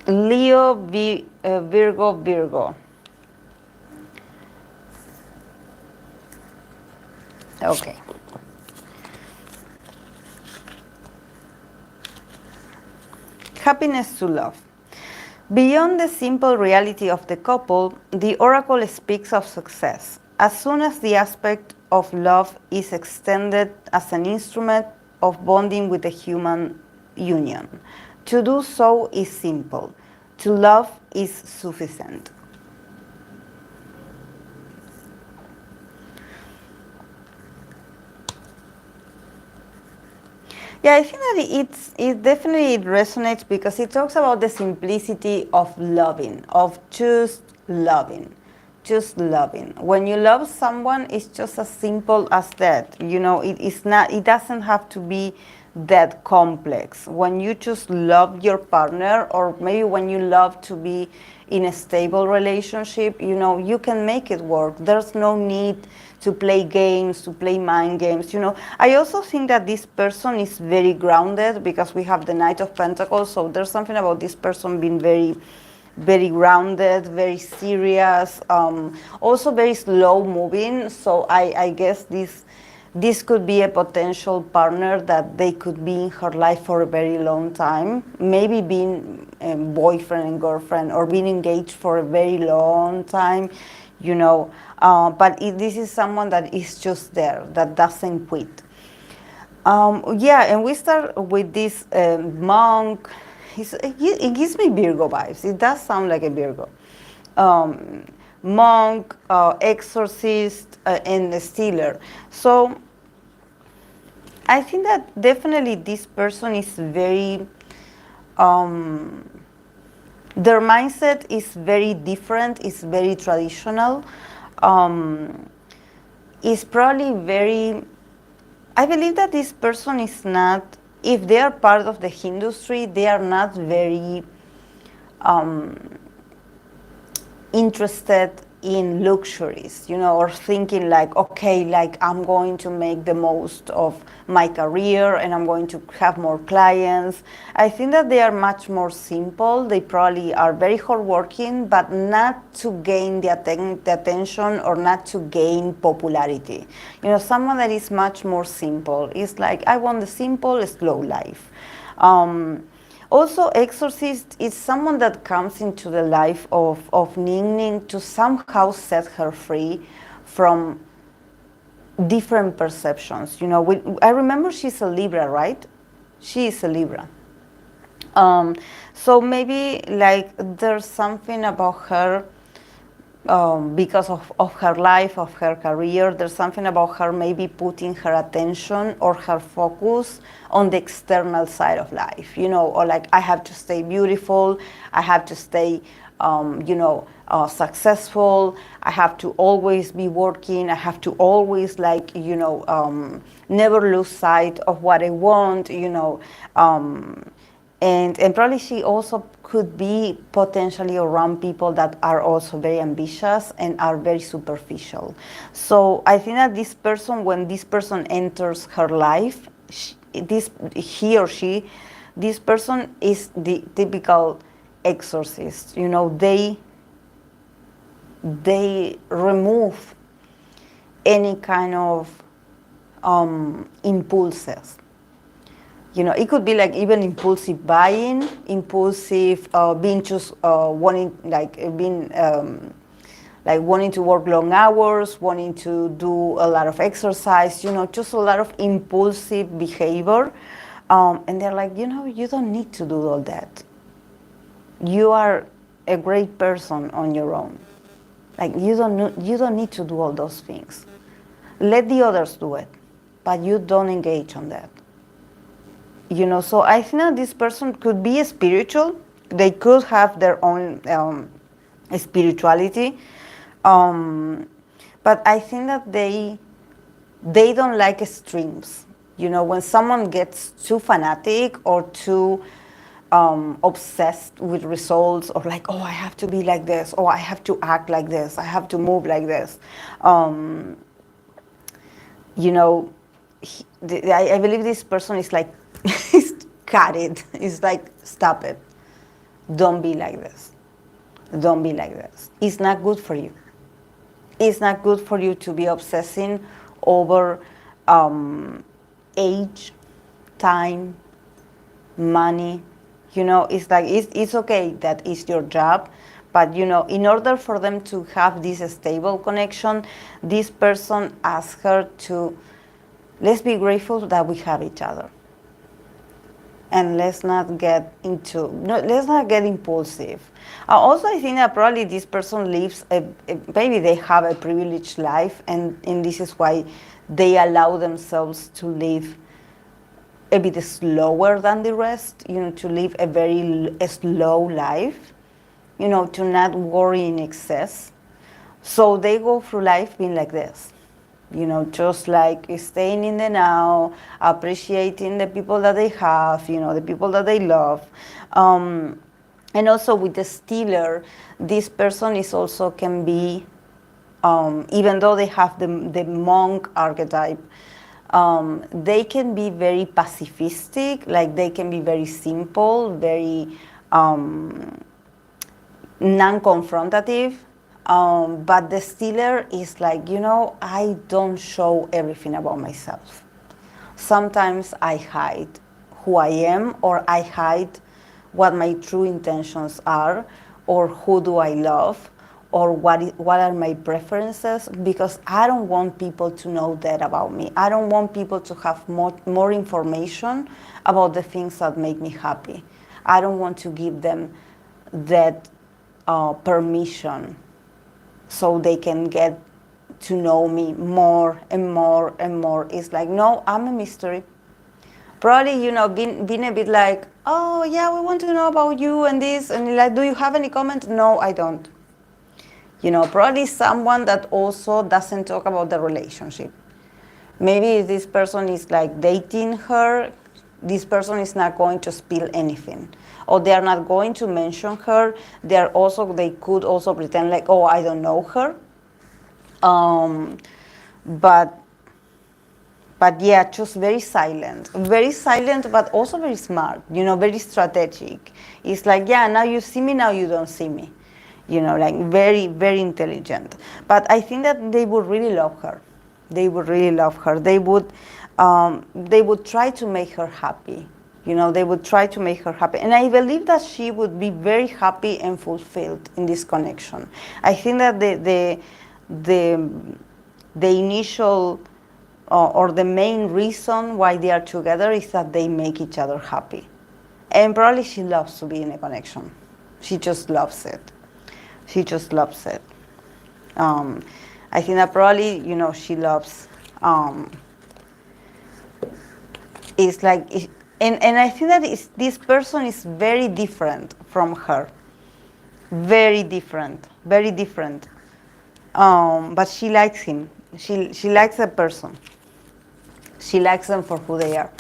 Leo, Virgo, Virgo. Okay. Happiness to love. Beyond the simple reality of the couple, the oracle speaks of success. As soon as the aspect of love is extended as an instrument of bonding with the human union. To do so is simple. To love is sufficient. Yeah, I think that it definitely resonates because it talks about the simplicity of loving, of just loving. Just loving. When you love someone, it's just as simple as that. It doesn't have to be that complex. When you just love your partner, or maybe when you love to be in a stable relationship, you can make it work. There's no need to play games, to play mind games. I also think that this person is very grounded because we have the Knight of Pentacles, so there's something about this person being very, very grounded, very serious, also very slow moving. So I guess this could be a potential partner that they could be in her life for a very long time, maybe being a boyfriend and girlfriend, or being engaged for a very long time, but this is someone that is just there, that doesn't quit. And we start with this monk. It gives me Virgo vibes. It does sound like a Virgo. monk, exorcist, and a stealer. So I think that definitely this person is very, their mindset is very different, it's very traditional. It's probably very, I believe that this person is not, if they are part of the industry, they are not very interested in luxuries, or thinking like, okay, like I'm going to make the most of my career and I'm going to have more clients. I think that they are much more simple. They probably are very hardworking, but not to gain the attention or not to gain popularity. Someone that is much more simple is like, I want the simple, slow life. Also, exorcist is someone that comes into the life of Ningning to somehow set her free from different perceptions. I remember she's a Libra, right? She is a Libra. So maybe like there's something about her because of her life, of her career, there's something about her maybe putting her attention or her focus on the external side of life, or like I have to stay beautiful, I have to stay, successful, I have to always be working, I have to always never lose sight of what I want, and probably she also could be potentially around people that are also very ambitious and are very superficial. So I think that this person, when this person enters her life, this person is the typical exorcist. They remove any kind of impulses. It could be like even impulsive buying, impulsive being just wanting, wanting to work long hours, wanting to do a lot of exercise, just a lot of impulsive behavior. And they're like, you don't need to do all that. You are a great person on your own. Like you don't need to do all those things. Let the others do it, but you don't engage on that. So I think that this person could be spiritual. They could have their own spirituality, but I think that they don't like extremes. When someone gets too fanatic or too obsessed with results, or like, oh, I have to be like this, or I have to act like this, I have to move like this. I believe this person is like, cut it. It's like, stop it. Don't be like this. Don't be like this. It's not good for you. It's not good for you to be obsessing over age, time, money. It's like, it's okay that it's your job, but in order for them to have this stable connection, this person asks her to, let's be grateful that we have each other. And let's not get impulsive. Also, I think that probably this person lives, maybe they have a privileged life, and this is why they allow themselves to live a bit slower than the rest, to live a very slow life, to not worry in excess. So they go through life being like this. Just like staying in the now, appreciating the people that they have, the people that they love. And also with the stealer, this person is also can be, even though they have the monk archetype, they can be very pacifistic, like they can be very simple, very non-confrontative. But the stealer is like, I don't show everything about myself. Sometimes I hide who I am, or I hide what my true intentions are, or who do I love, or what are my preferences, because I don't want people to know that about me. I don't want people to have more information about the things that make me happy. I don't want to give them that permission. so they can get to know me more and more and more. It's like, no, I'm a mystery. Probably, being a bit like, oh yeah, we want to know about you and this, and like, do you have any comment? No, I don't. Probably someone that also doesn't talk about the relationship. Maybe if this person is like dating her, this person is not going to spill anything, or they are not going to mention her. They could also pretend like, oh, I don't know her. But yeah, just very silent, but also very smart. Very strategic. It's like, yeah, now you see me, now you don't see me. Like very, very intelligent. But I think that they would really love her. They would really love her. They would try to make her happy. They would try to make her happy. And I believe that she would be very happy and fulfilled in this connection. I think that the initial or the main reason why they are together is that they make each other happy. And probably she loves to be in a connection. She just loves it. She just loves it. I think that probably, she loves, it's like, and I think that this person is very different from her. Very different, very different. But she likes him. She likes the person. She likes them for who they are.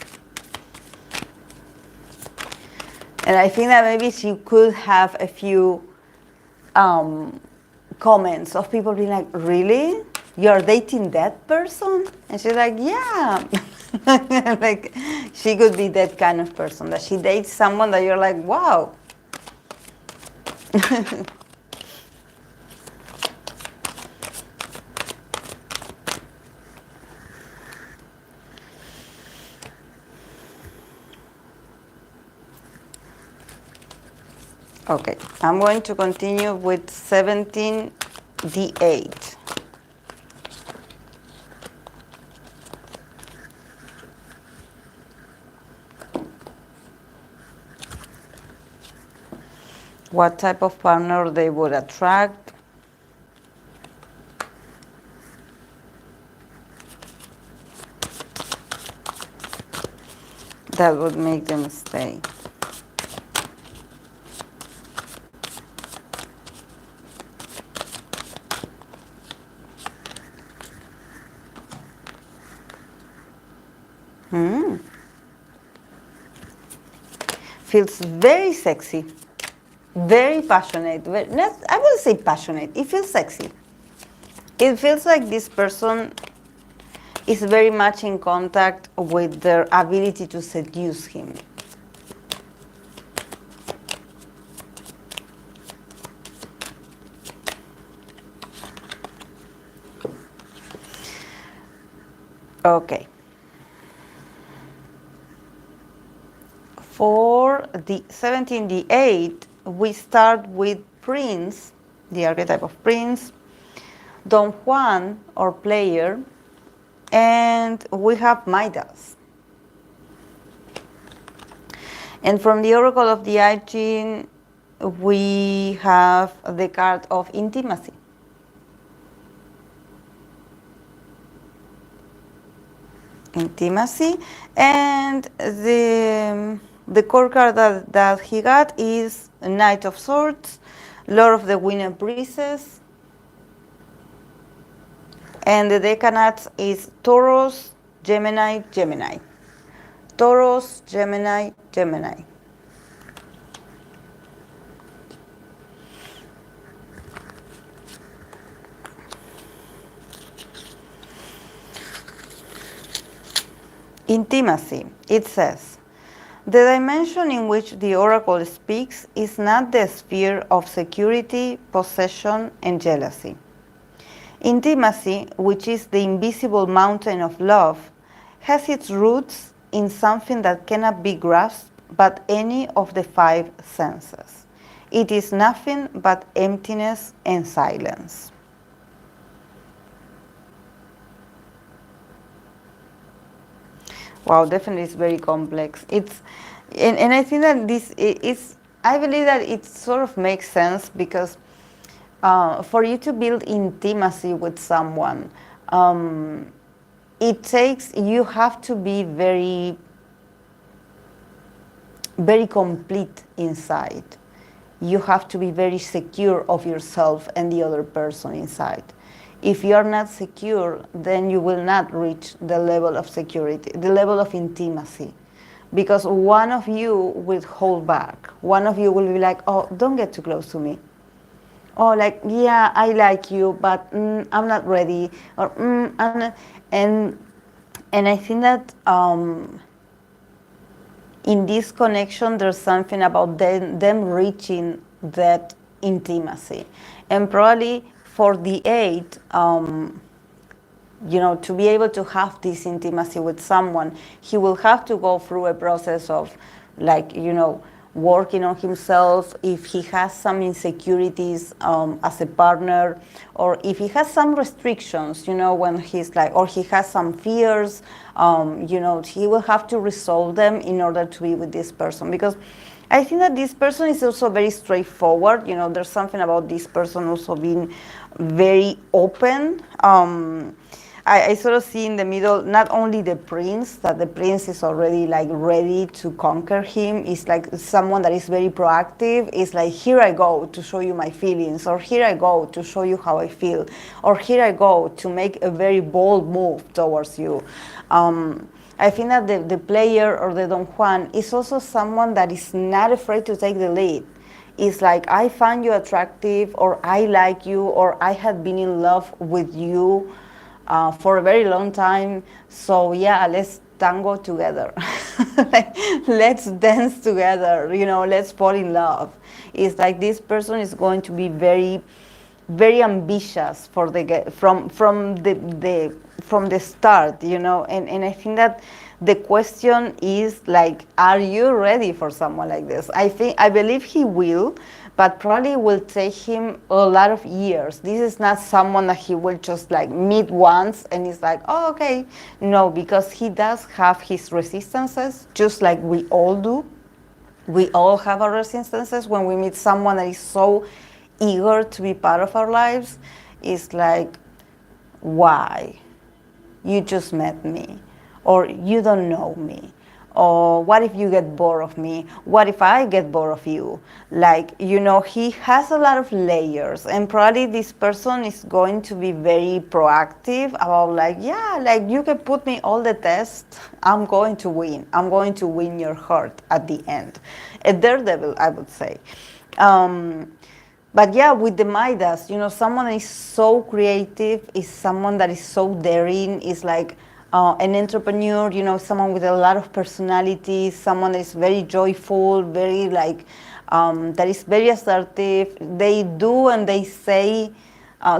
And I think that maybe she could have a few comments of people being like, really? You're dating that person? And she's like, yeah. Like, she could be that kind of person, that she dates someone that you're like, wow. Okay, I'm going to continue with 17, The8. What type of partner they would attract? That would make them stay. Feels very sexy, very passionate. I will say passionate. It feels sexy. It feels like this person is very much in contact with their ability to seduce him. Okay. For the 17, The8, we start with Prince, the archetype of Prince, Don Juan, or player, and we have Midas. And from the Oracle of the Hyunjin, we have the card of intimacy. Intimacy, and the core card that he got is Knight of Swords, Lord of the Wind and Breezes, and the decanates is Taurus, Gemini, Gemini. Taurus, Gemini, Gemini. Intimacy, it says, the dimension in which the oracle speaks is not the sphere of security, possession, and jealousy. Intimacy, which is the invisible mountain of love, has its roots in something that cannot be grasped by any of the five senses. It is nothing but emptiness and silence. Wow, definitely it's very complex. And I think that this is, I believe that it sort of makes sense because for you to build intimacy with someone, it takes, you have to be very, very complete inside. You have to be very secure of yourself and the other person inside. If you are not secure, then you will not reach the level of security, the level of intimacy. Because one of you will hold back. One of you will be like, oh, don't get too close to me. Oh, like, yeah, I like you, but I'm not ready. Or, I'm not. And I think that in this connection, there's something about them reaching that intimacy. And probably for The8, to be able to have this intimacy with someone, he will have to go through a process of, like, working on himself. If he has some insecurities as a partner, or if he has some restrictions, when he's like, or he has some fears, he will have to resolve them in order to be with this person. Because I think that this person is also very straightforward. There's something about this person also being very open. I sort of see in the middle not only the prince, that the prince is already like ready to conquer him. It's like someone that is very proactive. It's like, here I go to show you my feelings, or here I go to show you how I feel, or here I go to make a very bold move towards you. I think that the player, or the Don Juan, is also someone that is not afraid to take the lead. It's like, I find you attractive, or I like you, or I had been in love with you for a very long time. So yeah, let's tango together. Like, let's dance together, let's fall in love. It's like this person is going to be very, very ambitious from the start, and I think that the question is like, are you ready for someone like this? I believe he will, but probably will take him a lot of years. This is not someone that he will just like meet once and he's like, oh, okay. No, because he does have his resistances, just like we all do. We all have our resistances when we meet someone that is so eager to be part of our lives. It's like, why? You just met me, or you don't know me, or what if you get bored of me? What if I get bored of you? Like, he has a lot of layers, and probably this person is going to be very proactive about like, yeah, like you can put me all the tests, I'm going to win. I'm going to win your heart at the end. A daredevil, I would say. But yeah, with the Midas, someone that is so creative, is someone that is so daring, is like an entrepreneur, someone with a lot of personality, someone that is very joyful, very like, that is very assertive. They do and they say,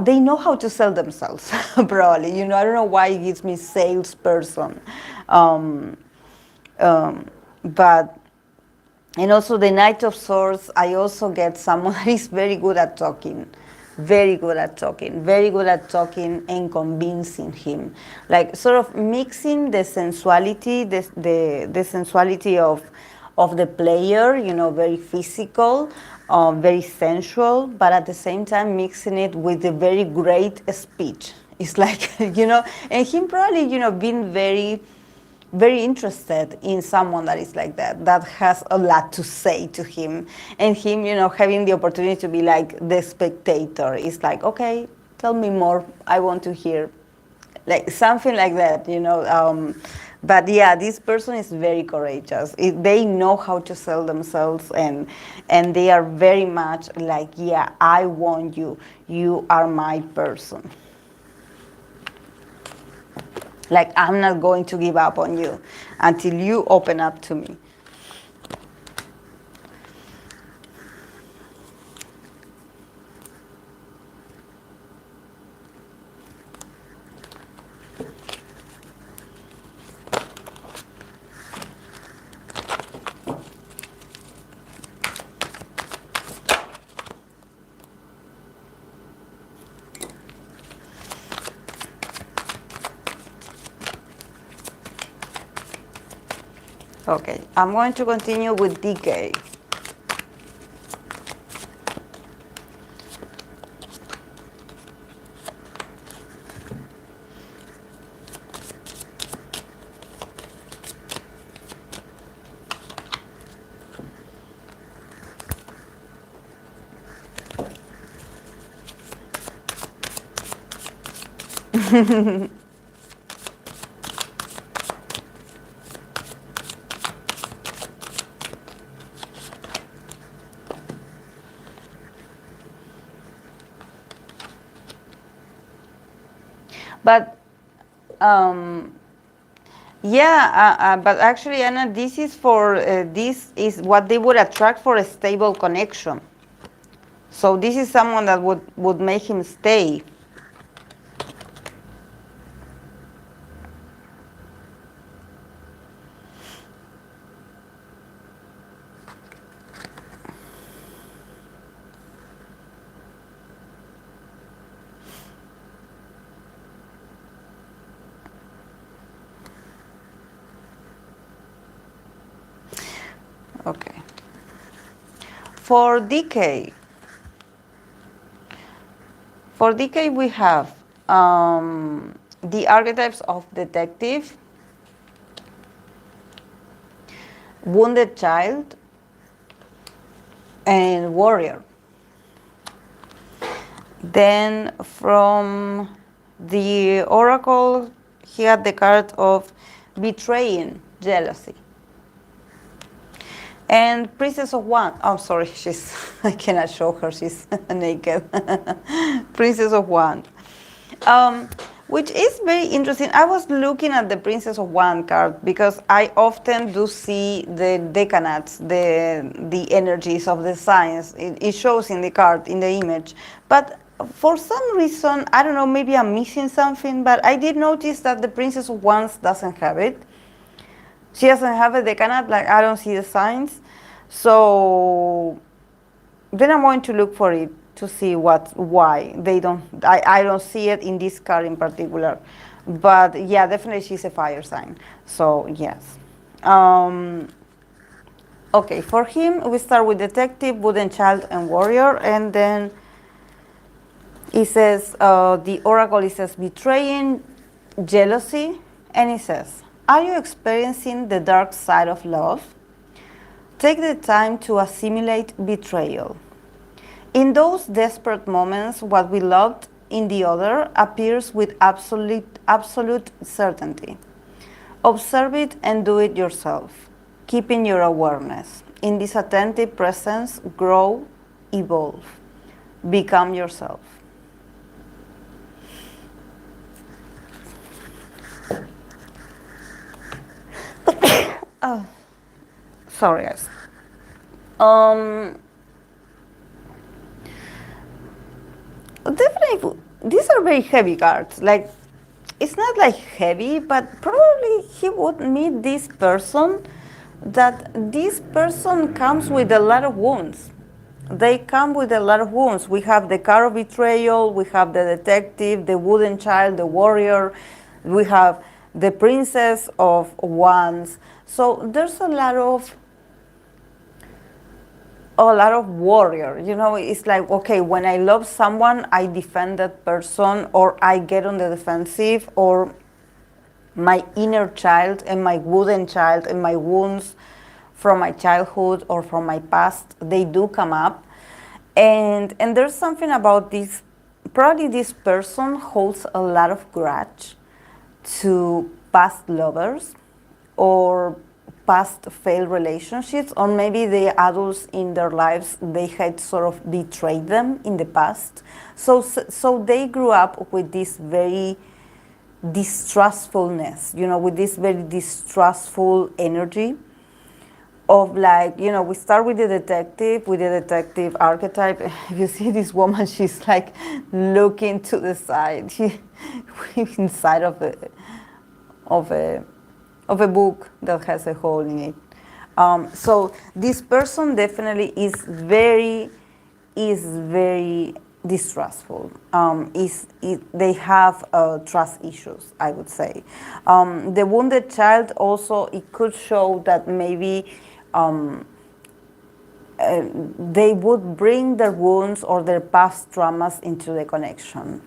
they know how to sell themselves, probably. I don't know why it gives me salesperson. But and also the Knight of Swords, I also get someone that is very good at talking, very good at talking, very good at talking and convincing him. Like sort of mixing the sensuality, the sensuality of the player, very physical, very sensual, but at the same time mixing it with a very great speech. It's like, and him probably, being very, very interested in someone that is like that has a lot to say to him, and him, having the opportunity to be like the spectator. It's like, okay, tell me more, I want to hear, like something like that, but yeah, this person is very courageous. They know how to sell themselves, and they are very much like, yeah, I want you, you are my person. Like, I'm not going to give up on you until you open up to me. Okay, I'm going to continue with DK. But yeah, but actually, Anna, this is for this is what they would attract for a stable connection. So this is someone that would make him stay. Okay. For DK, we have the archetypes of detective, wounded child, and warrior. Then from the oracle, he had the card of betraying jealousy. And Princess of Wands. Oh, sorry, I cannot show her, she's naked. Princess of Wands. Which is very interesting. I was looking at the Princess of Wands card because I often do see the decanates, the energies of the signs. It shows in the card, in the image. But for some reason, I don't know, maybe I'm missing something, but I did notice that the Princess of Wands doesn't have it. She doesn't have a decanate, like I don't see the signs. So then I'm going to look for it to see why they don't, I don't see it in this card in particular. But yeah, definitely she's a fire sign. So yes. Okay, for him, we start with detective, wooden child, and warrior. And then it says, the oracle, it says betraying, jealousy. And it says, are you experiencing the dark side of love? Take the time to assimilate betrayal. In those desperate moments, what we loved in the other appears with absolute certainty. Observe it and do it yourself, keeping your awareness. In this attentive presence, grow, evolve, become yourself. Oh, sorry, guys. Definitely, these are very heavy cards. Like, it's not like heavy, but probably he would meet this person, that this person comes with a lot of wounds. They come with a lot of wounds. We have the card of betrayal, we have the detective, the wooden child, the warrior, we have the princess of wands. So there's a lot of warrior. You know, it's like, okay, when I love someone, I defend that person, or I get on the defensive, or my inner child and my wooden child and my wounds from my childhood or from my past, they do come up. And there's something about this, probably this person holds a lot of grudge to past lovers or past failed relationships, or maybe the adults in their lives, they had sort of betrayed them in the past. So they grew up with this very distrustfulness, you know, with this very distrustful energy of, like, you know, we start with the detective archetype. If you see this woman, she's like looking to the side, inside of a book that has a hole in it. So this person definitely is very distrustful. They have trust issues, I would say. The wounded child also, it could show that maybe they would bring their wounds or their past traumas into the connection.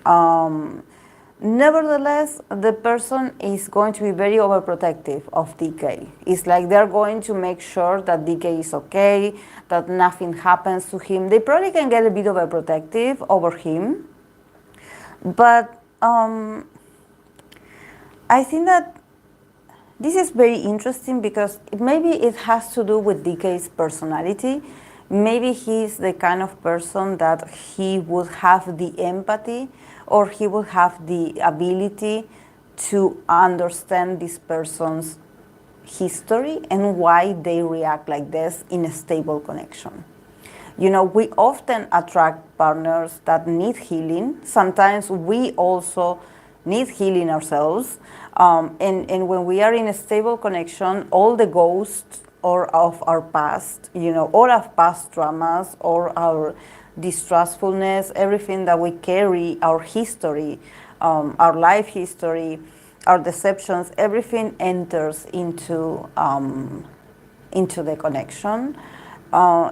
Nevertheless, the person is going to be very overprotective of DK. It's like they're going to make sure that DK is okay, that nothing happens to him. They probably can get a bit overprotective over him, but I think that this is very interesting because maybe it has to do with DK's personality. Maybe he's the kind of person that he would have the empathy or he would have the ability to understand this person's history and why they react like this in a stable connection. You know, we often attract partners that need healing. Sometimes we also need healing ourselves. And when we are in a stable connection, all the ghosts or of our past, you know, all of past traumas or our distrustfulness, everything that we carry, our history, our life history, our deceptions, everything enters into the connection,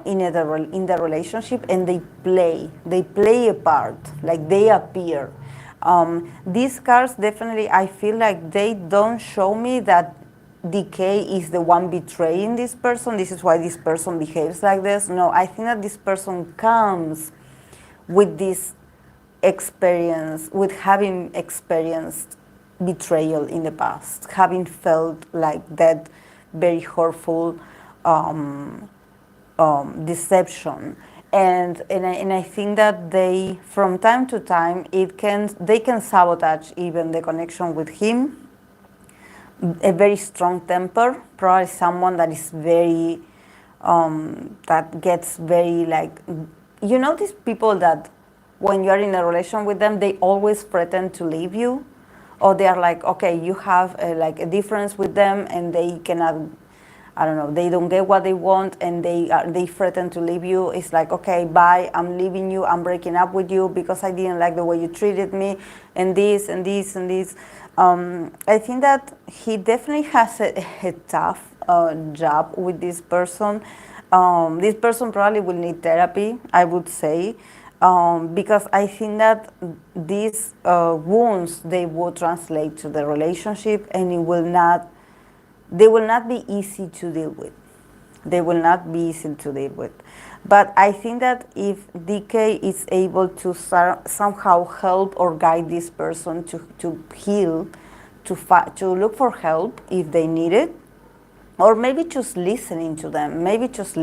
in the relationship, and they play a part, like they appear. These cards definitely, I feel like they don't show me that DK is the one betraying this person. This is why this person behaves like this. No, I think that this person comes with this experience, with having experienced betrayal in the past, having felt like that very hurtful deception. And I think that they, from time to time, they can sabotage even the connection with him. A very strong temper, probably someone that is very, that gets very like, you know, these people that when you're in a relation with them, they always pretend to leave you, or they are like, okay, you have like a difference with them, and they cannot, I don't know, they don't get what they want, and they threaten to leave you. It's like, okay, bye, I'm leaving you, I'm breaking up with you because I didn't like the way you treated me, and this and this and this. I think that he definitely has a tough job with this person. This person probably will need therapy, I would say, because I think that these wounds, they will translate to the relationship, and they will not be easy to deal with. They will not be easy to deal with. But I think that if DK is able to somehow help or guide this person to heal, to look for help if they need it, or maybe just listening to them, maybe just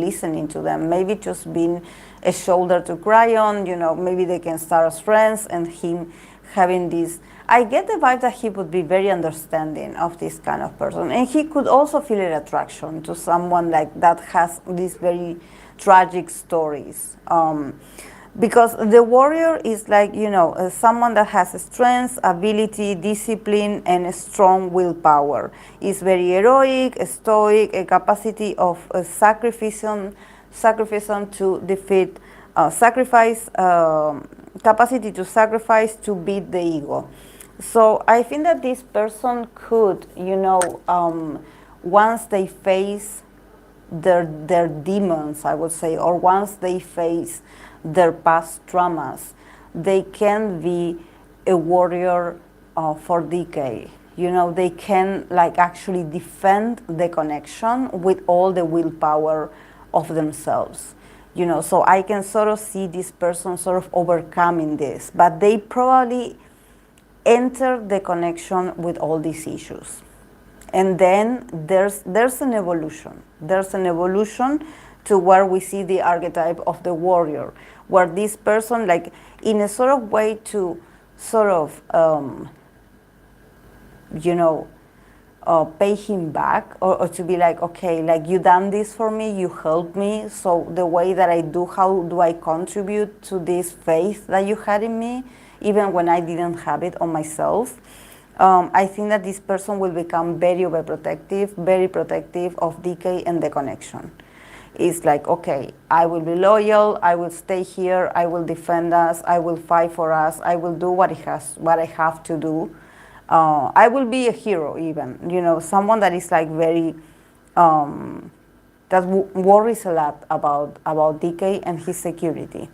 being a shoulder to cry on, you know, maybe they can start as friends, and him having this, I get the vibe that he would be very understanding of this kind of person, and he could also feel an attraction to someone like that has these very tragic stories. Because the warrior is like, you know, someone that has strength, ability, discipline, and a strong willpower. Is very heroic, stoic, a capacity of sacrificing to defeat, capacity to sacrifice to beat the ego. So I think that this person could, you know, once they face their demons, I would say, or once they face their past traumas, they can be a warrior for DK. You know, they can like actually defend the connection with all the willpower of themselves. You know, so I can sort of see this person sort of overcoming this, but they probably enter the connection with all these issues. And then there's an evolution. There's an evolution to where we see the archetype of the warrior, where this person, like, in a sort of way to sort of, you know, pay him back, or to be like, okay, like, you done this for me, you helped me, so the way that I do, how do I contribute to this faith that you had in me, even when I didn't have it on myself. I think that this person will become very protective of DK and the connection. It's like, okay, I will be loyal, I will stay here, I will defend us, I will fight for us, I will do what I have to do. I will be a hero even, you know, someone that is like very, that worries a lot about DK and his security.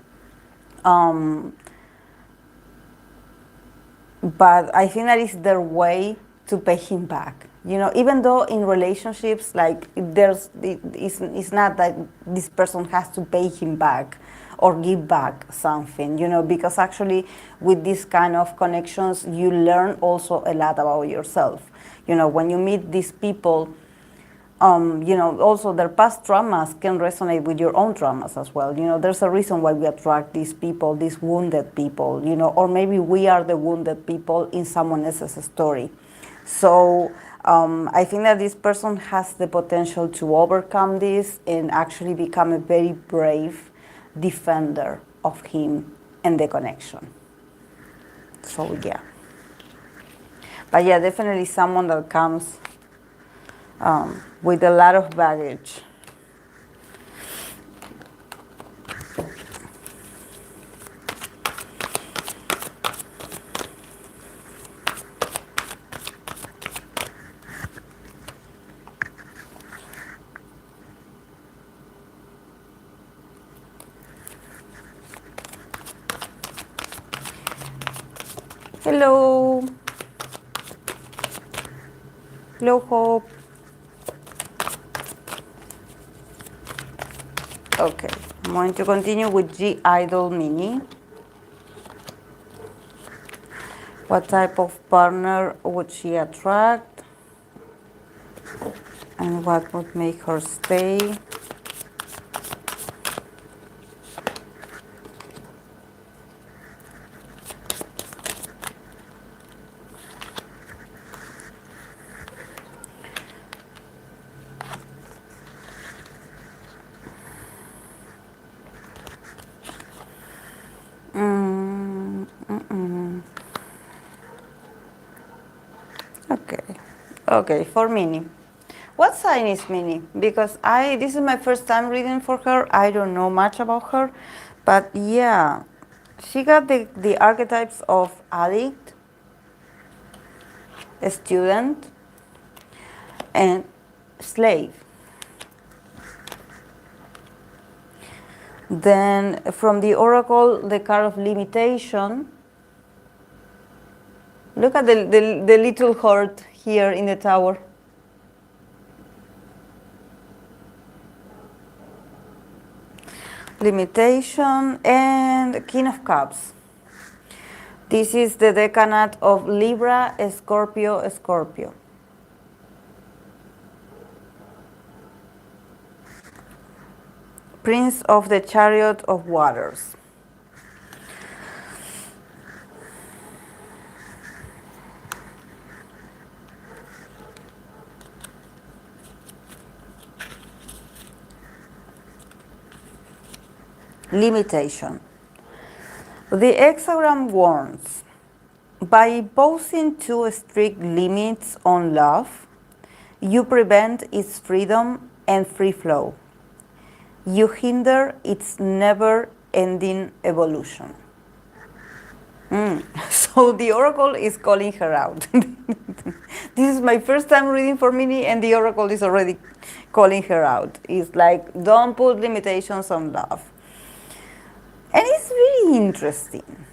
But I think that is their way to pay him back. Even though in relationships, like it's not that this person has to pay him back or give back something, because actually with this kind of connections, you learn also a lot about yourself. When you meet these people, also their past traumas can resonate with your own traumas as well. There's a reason why we attract these people, these wounded people, or maybe we are the wounded people in someone else's story. So I think that this person has the potential to overcome this and actually become a very brave defender of him and the connection. So yeah. But yeah, definitely someone that comes with a lot of baggage. Hello. Hello, Hope. Okay, I'm going to continue with G-Idol Minnie. What type of partner would she attract? And what would make her stay? Okay, for Minnie. What sign is Minnie? Because this is my first time reading for her. I don't know much about her. But yeah, she got the archetypes of addict, student, and slave. Then from the oracle, the card of limitation. Look at the little heart here in the tower. Limitation and King of Cups. This is the decanate of Libra, Scorpio, Scorpio. Prince of the Chariot of Waters. Limitation. The hexagram warns, by imposing too strict limits on love, you prevent its freedom and free flow. You hinder its never-ending evolution. So the oracle is calling her out. This is my first time reading for Minnie, and the oracle is already calling her out. It's like, don't put limitations on love. And it's very interesting.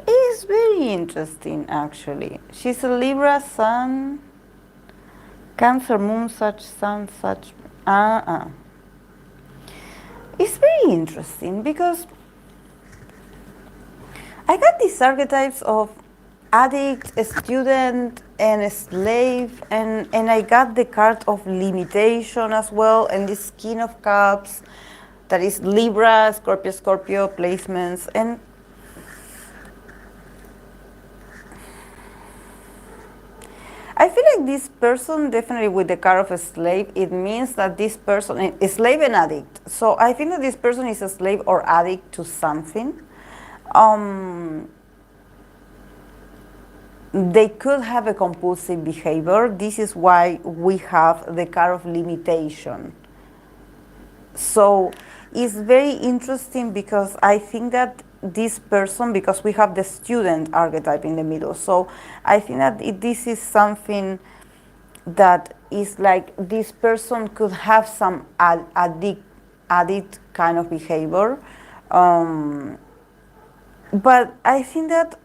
It's very interesting, actually. She's a Libra sun, Cancer moon, such sun, such... It's very interesting because I got these archetypes of addict, student, and slave, and I got the card of limitation as well, and this King of Cups, that is Libra, Scorpio, Scorpio placements, and I feel like this person, definitely with the card of a slave, it means that this person is slave and addict. So I think that this person is a slave or addict to something. They could have a compulsive behavior. This is why we have the card of limitation. So it's very interesting because I think that this person, because we have the student archetype in the middle, so I think that this is something that is like this person could have some addict kind of behavior, but I think that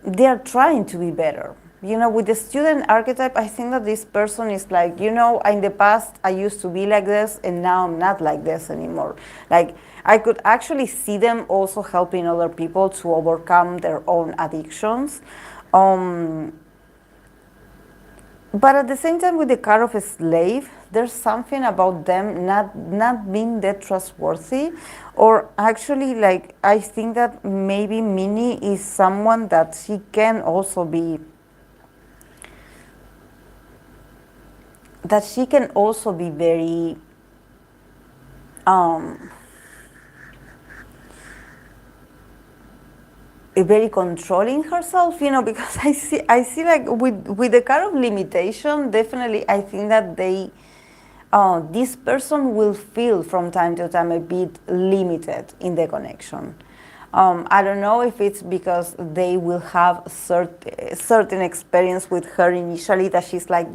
they are trying to be better. With the student archetype, I think that this person is like, in the past I used to be like this and now I'm not like this anymore. Like, I could actually see them also helping other people to overcome their own addictions. But at the same time, with the card of a slave, there's something about them not being that trustworthy, or actually, like, I think that maybe Minnie is someone that she can also be, very very controlling herself, because I see like with the kind of limitation, definitely I think that this person will feel from time to time a bit limited in the connection. I don't know if it's because they will have certain experience with her initially that she's like,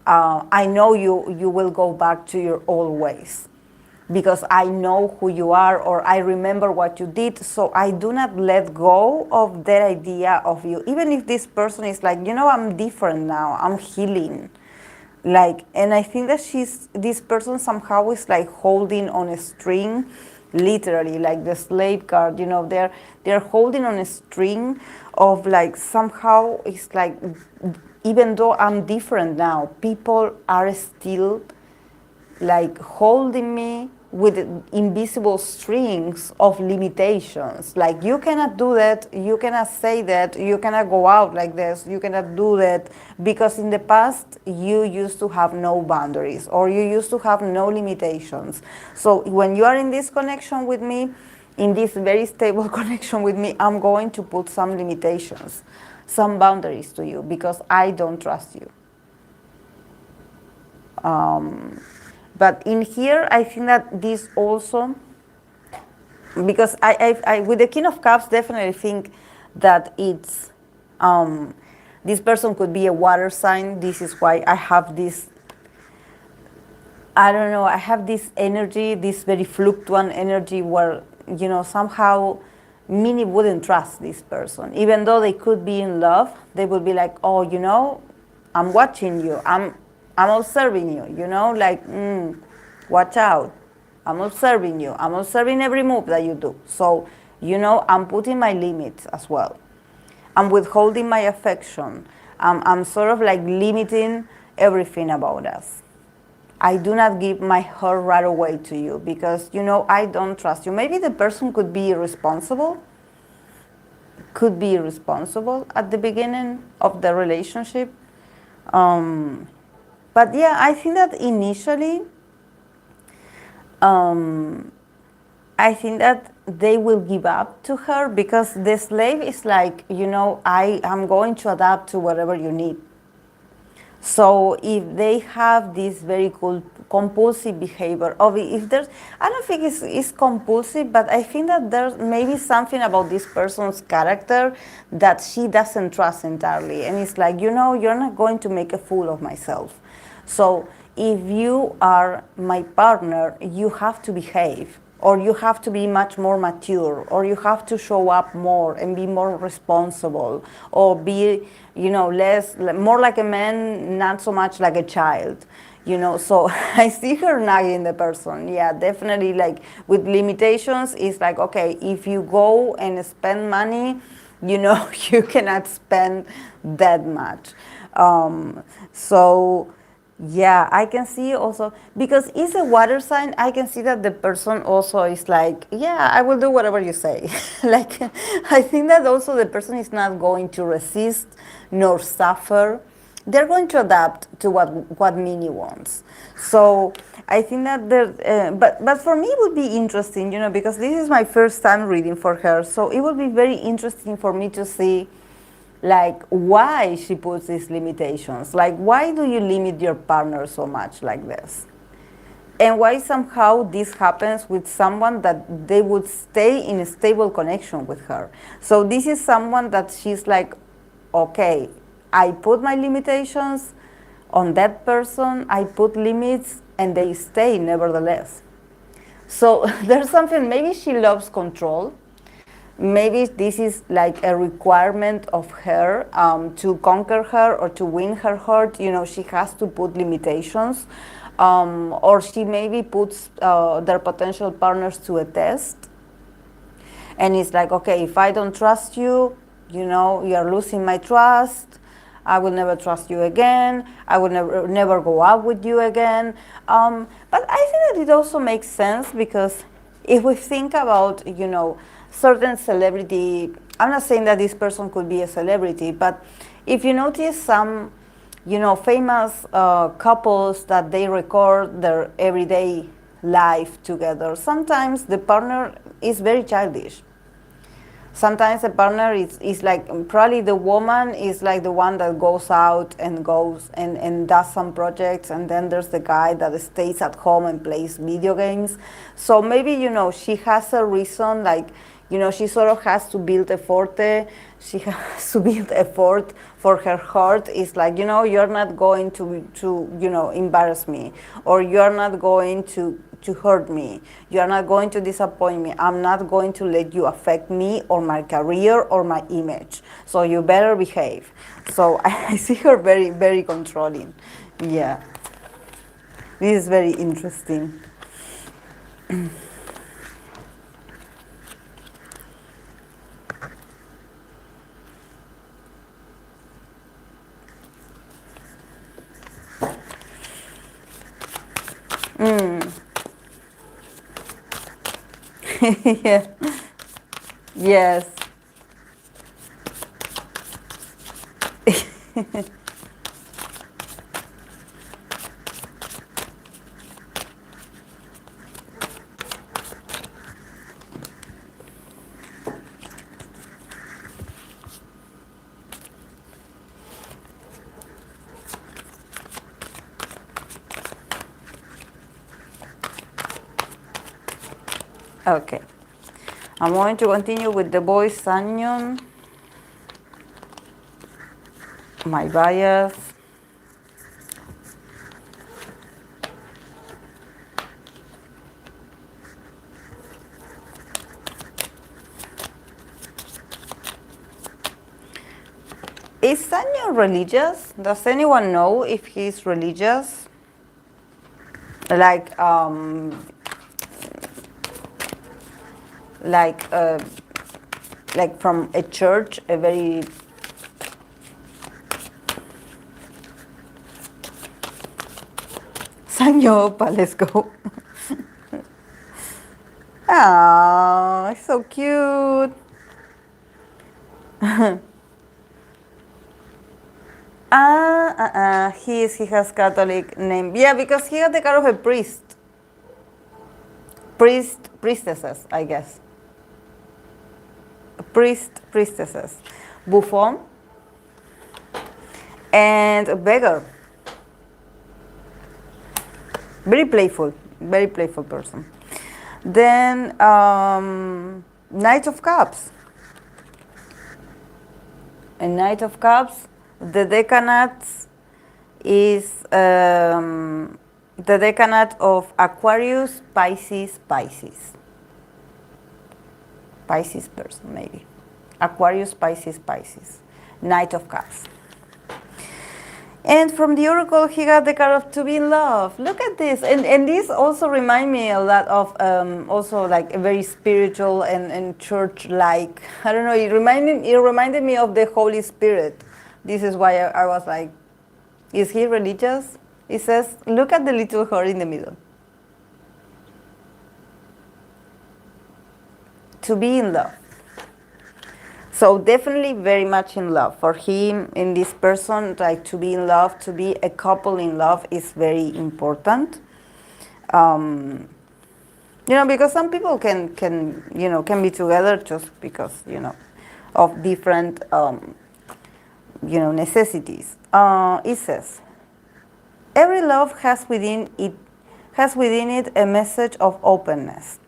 I know you will go back to your old ways because I know who you are, or I remember what you did, so I do not let go of that idea of you. Even if this person is like, I'm different now, I'm healing. Like, and I think that this person somehow is like holding on a string, literally, like the slave card, they're holding on a string of like, somehow it's like, even though I'm different now, people are still like holding me with invisible strings of limitations. Like, you cannot do that, you cannot say that, you cannot go out like this, you cannot do that, because in the past you used to have no boundaries, or you used to have no limitations. So when you are in this connection with me, in this very stable connection with me, I'm going to put some limitations, some boundaries to you, because I don't trust you. But in here, I think that this also, because I with the King of Cups, definitely think that it's, this person could be a water sign. This is why I have this, I don't know, I have this energy, this very fluctuant energy where, somehow Minnie wouldn't trust this person. Even though they could be in love, they would be like, oh, I'm watching you, I'm observing you, like, watch out. I'm observing you. I'm observing every move that you do. So, I'm putting my limits as well. I'm withholding my affection. I'm sort of like limiting everything about us. I do not give my heart right away to you because, I don't trust you. Maybe the person could be irresponsible at the beginning of the relationship. But yeah, I think that initially, I think that they will give up to her because the slave is like, I am going to adapt to whatever you need. So if they have this very compulsive behavior, if there's, I don't think it's compulsive, but I think that there's maybe something about this person's character that she doesn't trust entirely. And it's like, you're not going to make a fool of myself. So if you are my partner, you have to behave, or you have to be much more mature, or you have to show up more and be more responsible, or be, more like a man, not so much like a child. So I see her nagging the person. Yeah, definitely, like with limitations, it's like, okay, if you go and spend money, you cannot spend that much. So yeah, I can see also, because it's a water sign, I can see that the person also is like, yeah, I will do whatever you say. Like, I think that also the person is not going to resist nor suffer. They're going to adapt to what Minnie wants. So I think that but for me it would be interesting, because this is my first time reading for her. So it would be very interesting for me to see, like, why she puts these limitations. Like, why do you limit your partner so much like this? And why somehow this happens with someone that they would stay in a stable connection with her. So this is someone that she's like, okay, I put my limitations on that person, I put limits, and they stay nevertheless. So there's something, maybe she loves control. maybe this is like a requirement of her to conquer her or to win her heart. You know, she has to put limitations, or she maybe puts their potential partners to a test. And it's like, okay, if I don't trust you, you know, you're losing my trust. I will never trust you again. I will never go out with you again. But I think that it also makes sense, because if we think about, you know, certain celebrity, I'm not saying that this person could be a celebrity, but if you notice some, you know, famous couples that they record their everyday life together, sometimes the partner is very childish. Sometimes the partner is like, probably the woman is like the one that goes out and goes and does some projects, and then there's the guy that stays at home and plays video games. So maybe, you know, she has a reason, like, you know, she sort of has to build a forte. She has to build a fort for her heart. It's like, you know, you're not going to you know, embarrass me, or you're not going to hurt me. You're not going to disappoint me. I'm not going to let you affect me or my career or my image. So you better behave. So I see her very, very controlling. Yeah. This is very interesting. Yeah. Yes. Okay. I'm going to continue with the boys, Sangyeon. My bias. Is Sangyeon religious? Does anyone know if he's religious? Like, like from a church, a very Sangyeon, let's go. Oh, so cute. He has Catholic name. Yeah, because he had the kind of a priestesses, I guess. Priestesses. Buffon and a beggar. Very playful person. Then Knight of Cups. A Knight of Cups. The decanate is the decanate of Aquarius, Pisces, Pisces. Pisces person, maybe. Aquarius, Pisces, Pisces. Knight of Cups. And from the Oracle, he got the card of To Be in Love. Look at this. And this also reminds me a lot of also like a very spiritual and church-like. I don't know, it reminded me of the Holy Spirit. This is why I was like, is he religious? It says, look at the little heart in the middle. To be in love. So definitely very much in love. For him, in this person, like to be in love, to be a couple in love is very important. You know, because some people can be together just because, you know, of different, necessities. It says, every love has within it a message of openness,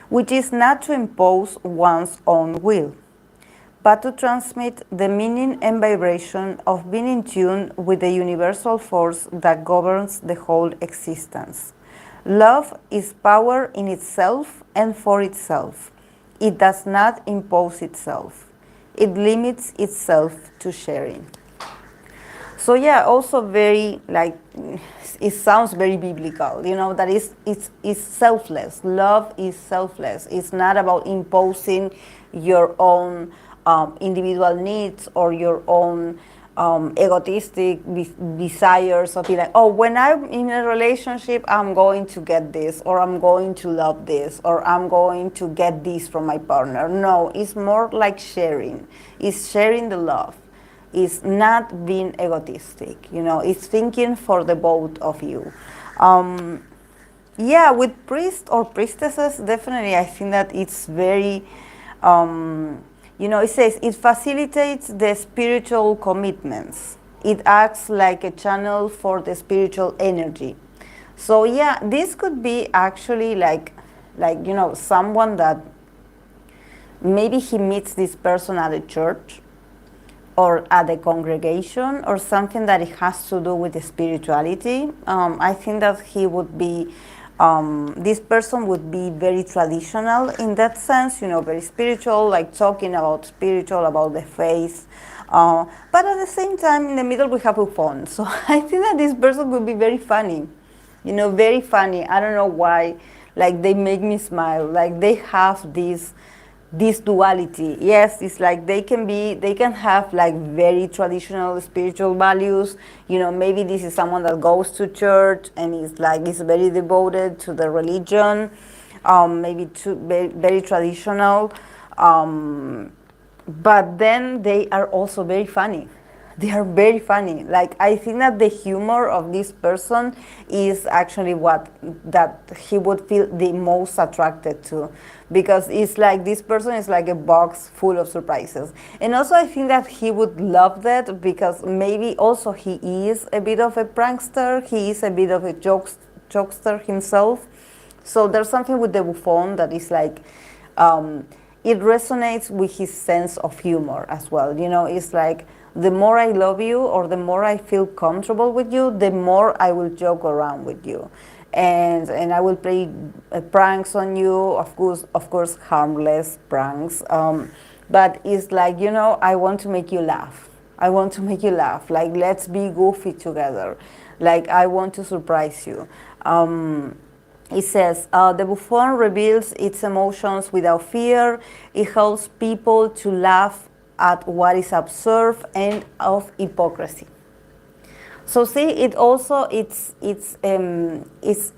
which is not to impose one's own will, but to transmit the meaning and vibration of being in tune with the universal force that governs the whole existence. Love is power in itself and for itself. it does not impose itself. It limits itself to sharing. So yeah, also very like, it sounds very biblical, that it's selfless. Love is selfless. It's not about imposing your own individual needs or your own egotistic desires of being like, oh, when I'm in a relationship, I'm going to get this, or I'm going to love this, or I'm going to get this from my partner. No, it's more like sharing. It's sharing the love. It's not being egotistic, it's thinking for the both of you. Yeah, with priests or priestesses, definitely I think that it's very, it says it facilitates the spiritual commitments. It acts like a channel for the spiritual energy. So yeah, this could be actually like someone that maybe he meets this person at a church or at the congregation, or something that it has to do with the spirituality. I think that he would be, this person would be very traditional in that sense, very spiritual, like talking about spiritual, about the faith. But at the same time, in the middle, we have Buffon. So I think that this person would be very funny, very funny. I don't know why, like they make me smile. Like they have this duality. Yes, it's like they can have like very traditional spiritual values. Maybe this is someone that goes to church and is very devoted to the religion, maybe very traditional, but then they are also very funny. They are very funny. Like I think that the humor of this person is actually that he would feel the most attracted to, because it's like this person is like a box full of surprises. And also I think that he would love that, because maybe also he is a bit of a prankster. He is a bit of a jokester himself. So there's something with the Buffon that is like, it resonates with his sense of humor as well. It's like, the more I love you, or the more I feel comfortable with you, the more I will joke around with you, and I will play pranks on you. Of course, harmless pranks. But it's like, I want to make you laugh. I want to make you laugh. Like, let's be goofy together. Like, I want to surprise you. It says, the Buffon reveals its emotions without fear. It helps people to laugh at what is absurd and of hypocrisy. So see, it also it's an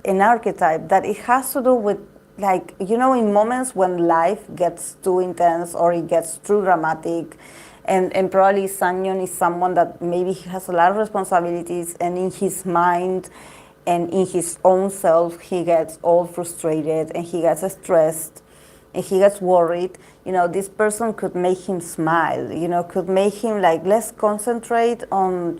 archetype that it has to do with, like, in moments when life gets too intense or it gets too dramatic, and probably Sangyeon is someone that maybe he has a lot of responsibilities, and in his mind and in his own self he gets all frustrated and he gets stressed and he gets worried. This person could make him smile, could make him like, let's concentrate on,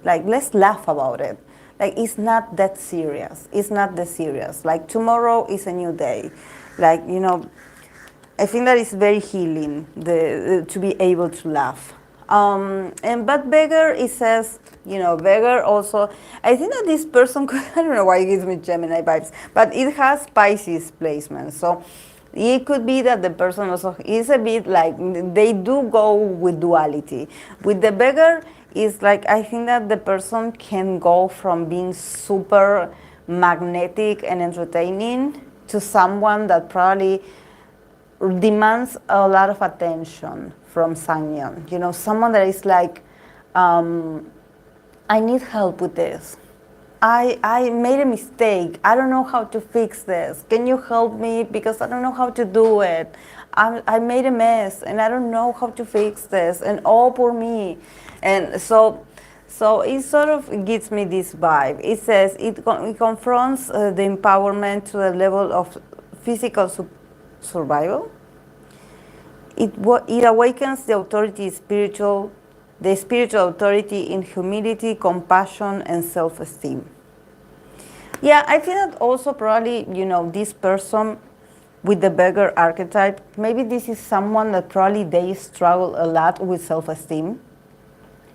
like, let's laugh about it. Like, it's not that serious. It's not that serious. Like, tomorrow is a new day. Like, I think that it's very healing to be able to laugh. But beggar, it says, beggar also, I think that this person could, I don't know why it gives me Gemini vibes, but it has Pisces placement. So it could be that the person also is a bit like, they do go with duality. With the beggar, it's like, I think that the person can go from being super magnetic and entertaining to someone that probably demands a lot of attention from Sangyeon. Someone that is like, I need help with this. I made a mistake. I don't know how to fix this. Can you help me? Because I don't know how to do it. I made a mess and I don't know how to fix this. And all for me. And so it sort of gives me this vibe. It says it confronts the empowerment to the level of physical survival. It awakens the spiritual authority in humility, compassion, and self-esteem. Yeah, I think that also probably, this person with the beggar archetype, maybe this is someone that probably they struggle a lot with self-esteem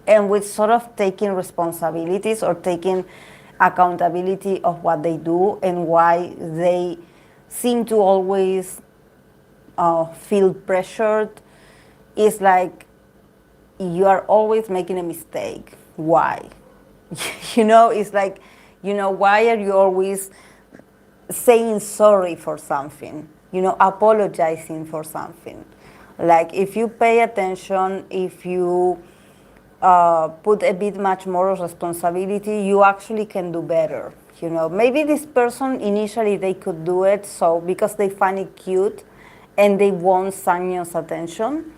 and with sort of taking responsibilities or taking accountability of what they do and why they seem to always feel pressured, it's like you are always making a mistake. Why? It's like, why are you always saying sorry for something, apologizing for something? Like, if you pay attention, if you put a bit much more responsibility, you actually can do better. Maybe this person initially they could do it so because they find it cute and they want Sangyeon's attention.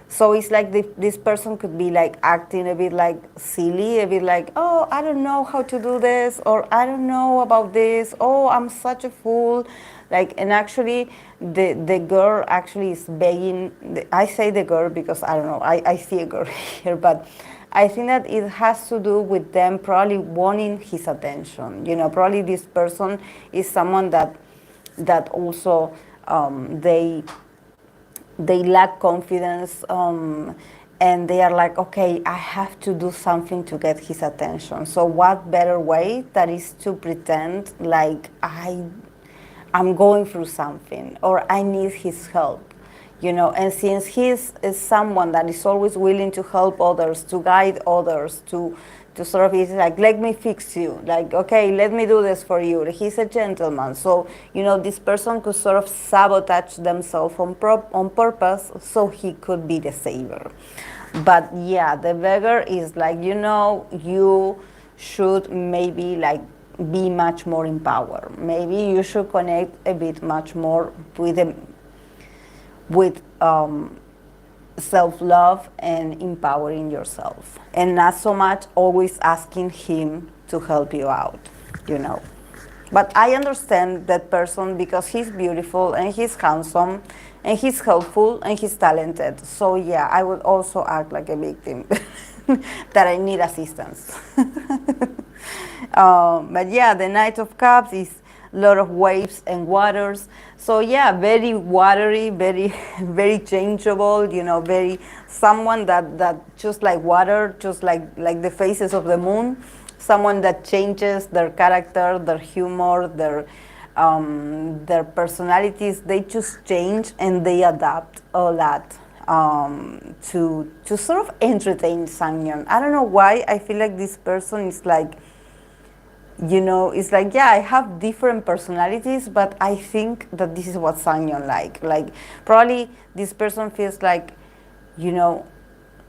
So it's like this person could be like acting a bit like silly, a bit like, oh, I don't know how to do this, or I don't know about this, oh, I'm such a fool. Like, and actually the girl actually is begging, I say the girl because I don't know, I see a girl here, but I think that it has to do with them probably wanting his attention. Probably this person is someone that also they lack confidence, and they are like, okay, I have to do something to get his attention. So what better way that is to pretend like I'm going through something or I need his help. And since is someone that is always willing to help others, to guide others, to sort of, is like, let me fix you, like, okay, let me do this for you. He's a gentleman. So, this person could sort of sabotage themselves on purpose so he could be the savior. But yeah, the beggar is like, you should maybe like be much more in power. Maybe you should connect a bit much more with self-love and empowering yourself, and not so much always asking him to help you out. But I understand that person because he's beautiful and he's handsome and he's helpful and he's talented. So yeah, I would also act like a victim that I need assistance. But yeah, the Knight of Cups is a lot of waves and waters. So yeah, very watery, very very changeable, very someone that just like water, just like the phases of the moon, someone that changes their character, their humor, their personalities. They just change and they adapt a lot to sort of entertain Sangyeon. I don't know why I feel like this person is like, it's like, yeah, I have different personalities, but I think that this is what Sangyeon like. Like, probably this person feels like,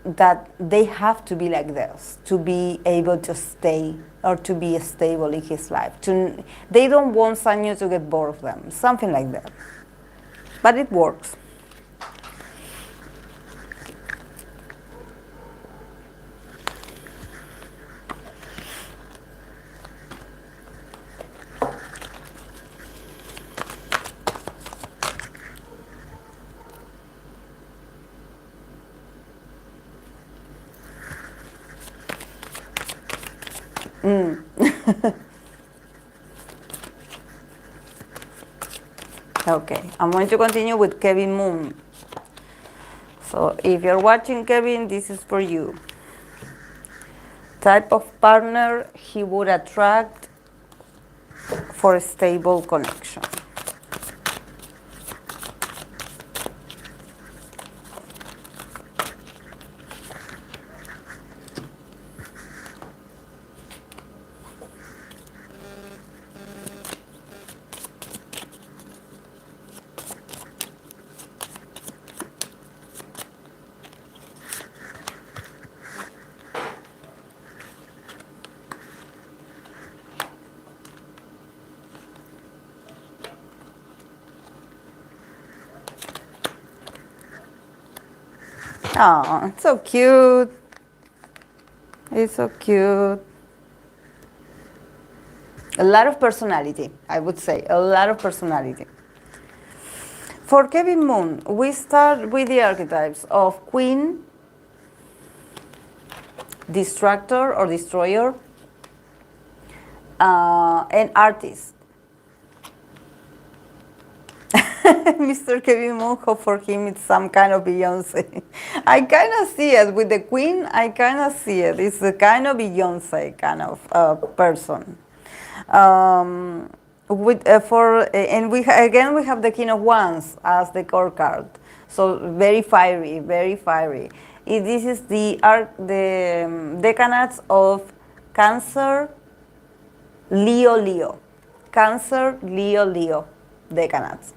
that they have to be like this to be able to stay or to be stable in his life. They don't want Sangyeon to get bored of them, something like that. But it works. Okay, I'm going to continue with Kevin Moon. So if you're watching Kevin, this is for you. Type of partner he would attract for a stable connection. Oh, it's so cute. It's so cute. A lot of personality, I would say. A lot of personality. For Kevin Moon, we start with the archetypes of Queen, Distractor or Destroyer, and Artist. Mr. Kevin Moon, for him, it's some kind of Beyonce. I kind of see it with the Queen. I kind of see it. It's a kind of Beyonce kind of person. with for and again we have the King of Wands as the core card, so very fiery, very fiery. This is the decanates of Cancer, Leo, Leo, Cancer, Leo, Leo, decanates.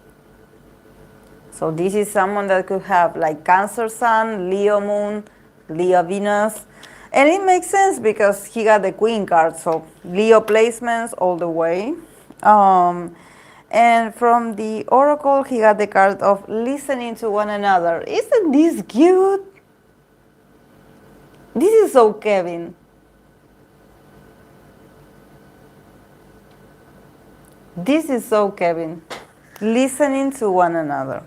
So this is someone that could have like Cancer Sun, Leo Moon, Leo Venus. And it makes sense because he got the Queen card, so Leo placements all the way. And from the Oracle, he got the card of listening to one another. Isn't this cute? This is so Kevin. This is so Kevin. Listening to one another.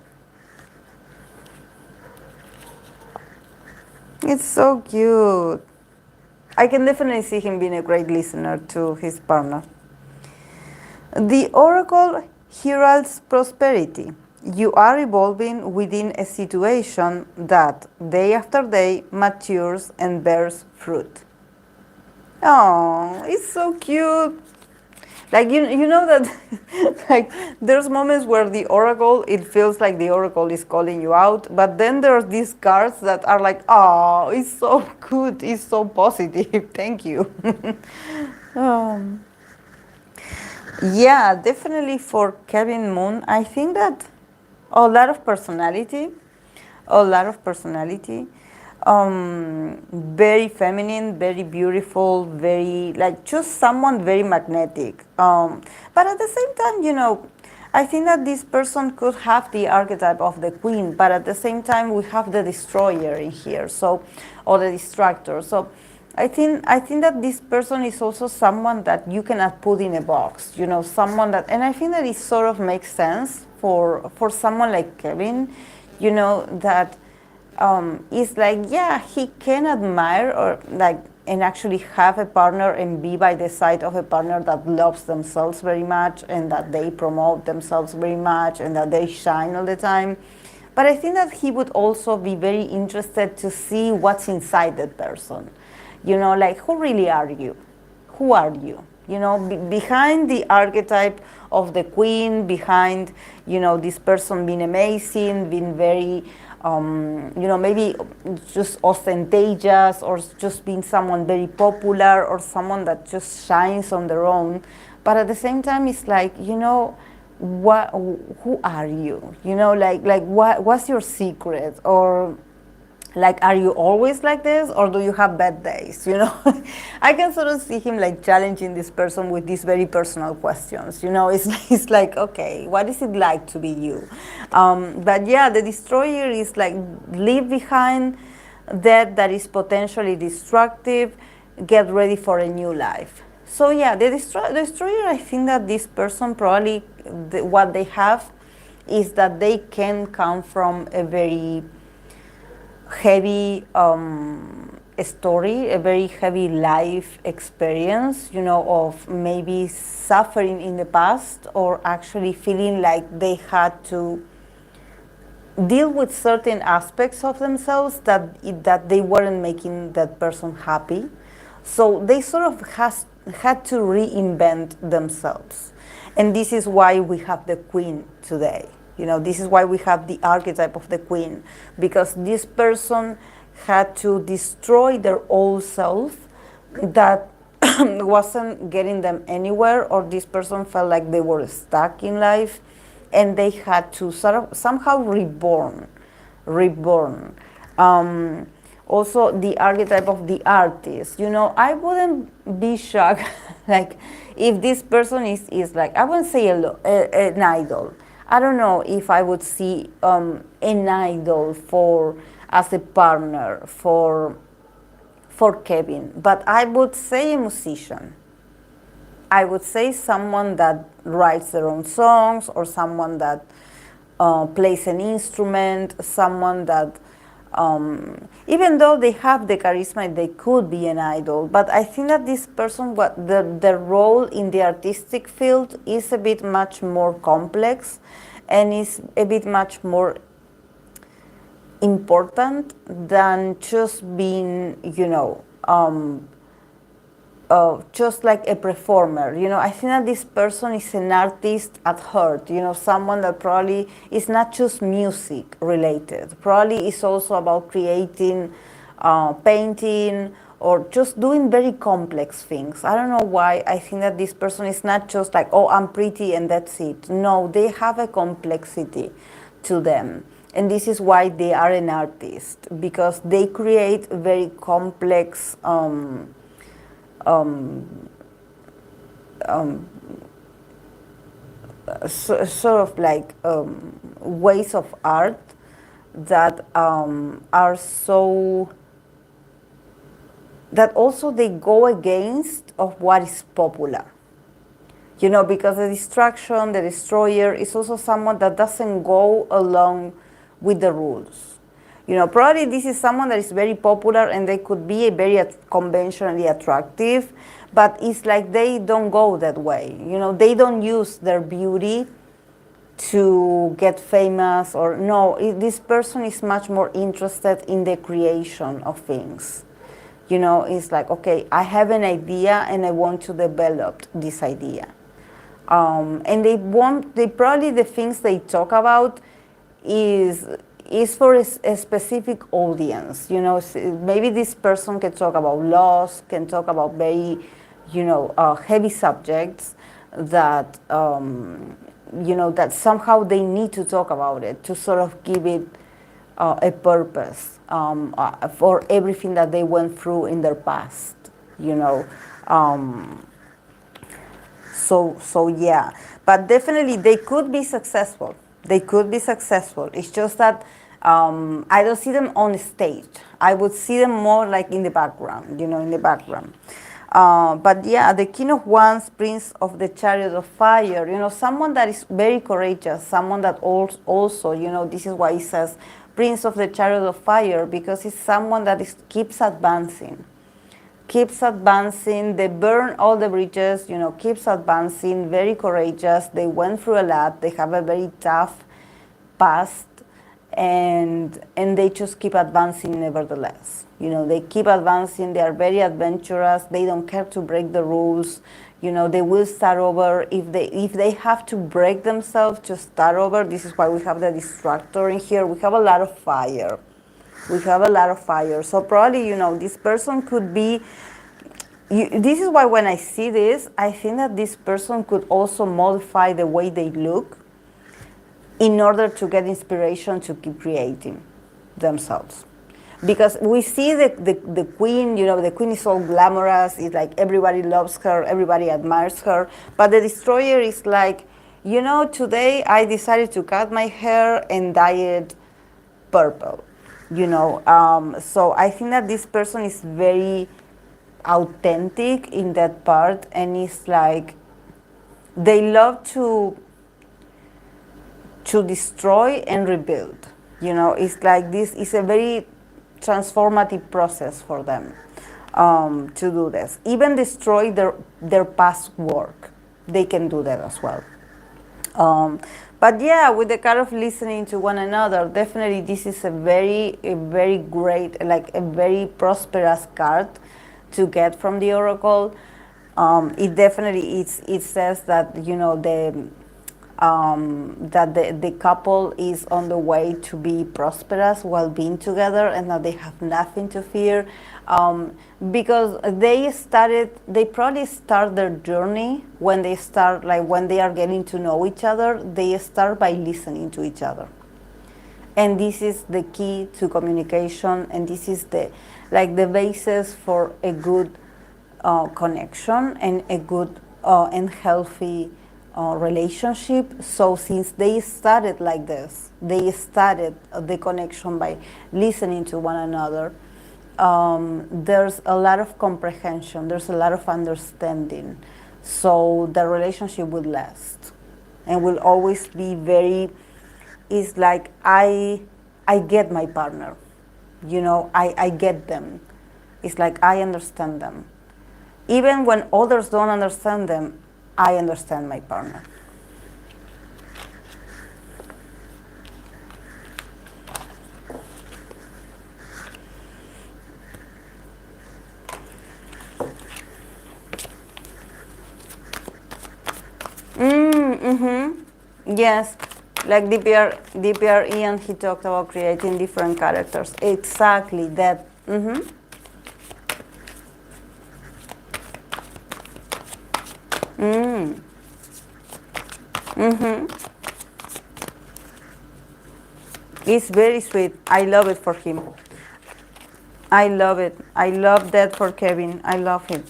It's so cute. I can definitely see him being a great listener to his partner. The Oracle heralds prosperity. You are evolving within a situation that day after day matures and bears fruit. Oh, it's so cute. Like you know that like there's moments where the oracle, it feels like the oracle is calling you out, but then there's these cards that are like, oh, it's so good, it's so positive. Thank you. Yeah, definitely for Kevin Moon, I think that a lot of personality, a lot of personality. Very feminine, very beautiful, very like just someone very magnetic. But at the same time, you know, I think that this person could have the archetype of the queen, but at the same time we have the destroyer in here, so or the distractor. So I think that this person is also someone that you cannot put in a box, you know, someone that, and I think that it sort of makes sense for someone like Kevin, you know, that it's like, yeah, he can admire or like and actually have a partner and be by the side of a partner that loves themselves very much and that they promote themselves very much and that they shine all the time. But I think that he would also be very interested to see what's inside that person. You know, like, who really are you? Who are you? You know, behind the archetype of the queen, behind, you know, this person being amazing, being very, you know, maybe just ostentatious or just being someone very popular or someone that just shines on their own. But at the same time, it's like, you know, who are you? You know, like what's your secret? Or like, are you always like this, or do you have bad days? You know, I can sort of see him like challenging this person with these very personal questions. You know, it's like, okay, what is it like to be you? But yeah, the destroyer is like, leave behind that is potentially destructive, get ready for a new life. So yeah, the destroyer, I think that this person probably, what they have is that they can come from a very heavy story, a very heavy life experience, you know, of maybe suffering in the past or actually feeling like they had to deal with certain aspects of themselves that they weren't making that person happy. So they sort of had to reinvent themselves. And this is why we have the queen today. You know, this is why we have the archetype of the queen, because this person had to destroy their old self that wasn't getting them anywhere, or this person felt like they were stuck in life and they had to sort of somehow reborn. Also, the archetype of the artist. You know, I wouldn't be shocked like if this person is like, I wouldn't say an idol. I don't know if I would see an idol as a partner for Kevin, but I would say a musician. I would say someone that writes their own songs, or someone that plays an instrument, someone that, even though they have the charisma, they could be an idol. But I think that this person, the role in the artistic field is a bit much more complex and is a bit much more important than just being, you know, just like a performer. I think that this person is an artist at heart. Someone that probably is not just music related. Probably is also about creating, painting, or just doing very complex things. I don't know why. I think that this person is not just like, oh, I'm pretty and that's it. No, they have a complexity to them. And this is why they are an artist, because they create very complex sort of like ways of art that are so, that also they go against of what is popular. Because the distraction, the destroyer, is also someone that doesn't go along with the rules. Probably this is someone that is very popular and they could be very conventionally attractive, but it's like they don't go that way. They don't use their beauty to get famous, or no, this person is much more interested in the creation of things. It's like, okay, I have an idea and I want to develop this idea. And they probably, the things they talk about is for a specific audience. Maybe this person can talk about loss, can talk about very, heavy subjects that, that somehow they need to talk about it to sort of give it a purpose for everything that they went through in their past. So yeah, but definitely they could be successful. They could be successful. It's just that I don't see them on stage. I would see them more like in the background, in the background. But yeah, the King of Wands, Prince of the Chariot of Fire, someone that is very courageous, someone that also, this is why he says Prince of the Chariot of Fire, because it's someone that keeps advancing. They burn all the bridges, keeps advancing, very courageous. They went through a lot. They have a very tough past, and they just keep advancing nevertheless. They keep advancing. They are very adventurous. They don't care to break the rules. They will start over if they have to break themselves to start over. This is why we have the distractor in here. We have a lot of fire. So probably, this person could be, this is why when I see this, I think that this person could also modify the way they look in order to get inspiration to keep creating themselves. Because we see the queen, the queen is so glamorous, it's like everybody loves her, everybody admires her, but the destroyer is like, today I decided to cut my hair and dye it purple. So I think that this person is very authentic in that part, and it's like they love to destroy and rebuild. It's like this is a very transformative process for them to do this. Even destroy their past work, they can do that as well. But yeah, with the kind of listening to one another, definitely this is a very great, like a very prosperous card to get from the oracle. It definitely it says that the couple is on the way to be prosperous while being together, and that they have nothing to fear, because they probably start their journey when they are getting to know each other. They start by listening to each other, and this is the key to communication, and this is the basis for a good connection and a good and healthy relationship. So since they started like this, they started the connection by listening to one another, there's a lot of comprehension, there's a lot of understanding, so the relationship will last and will always be very, it's like I get my partner, I get them. It's like I understand them. Even when others don't understand them, I understand my partner. Yes, like DPR Ian, he talked about creating different characters. Exactly that. It's very sweet. I love it for him. I love it. I love that for Kevin. I love it.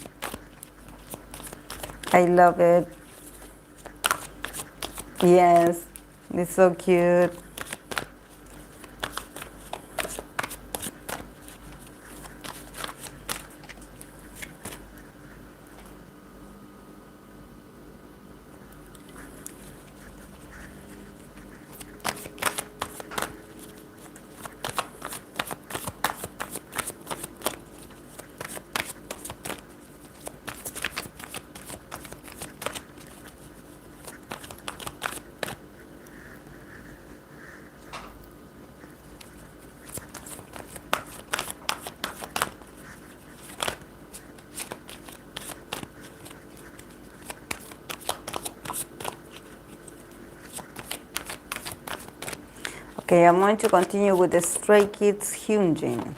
I love it. Yes, it's so cute. Okay, I'm going to continue with the Stray Kids Hyunjin.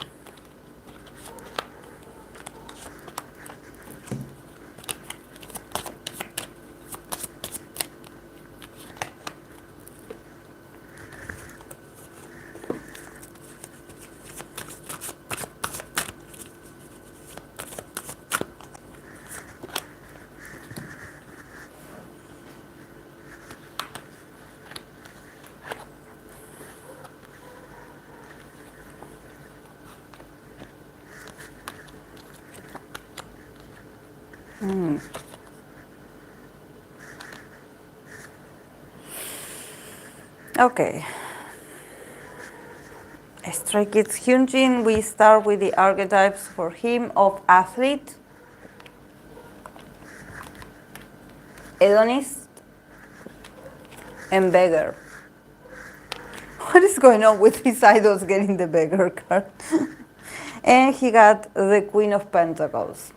Okay. Stray Kids Hyunjin, we start with the archetypes for him of athlete, hedonist, and beggar. What is going on with his idols getting the beggar card? And he got the Queen of Pentacles.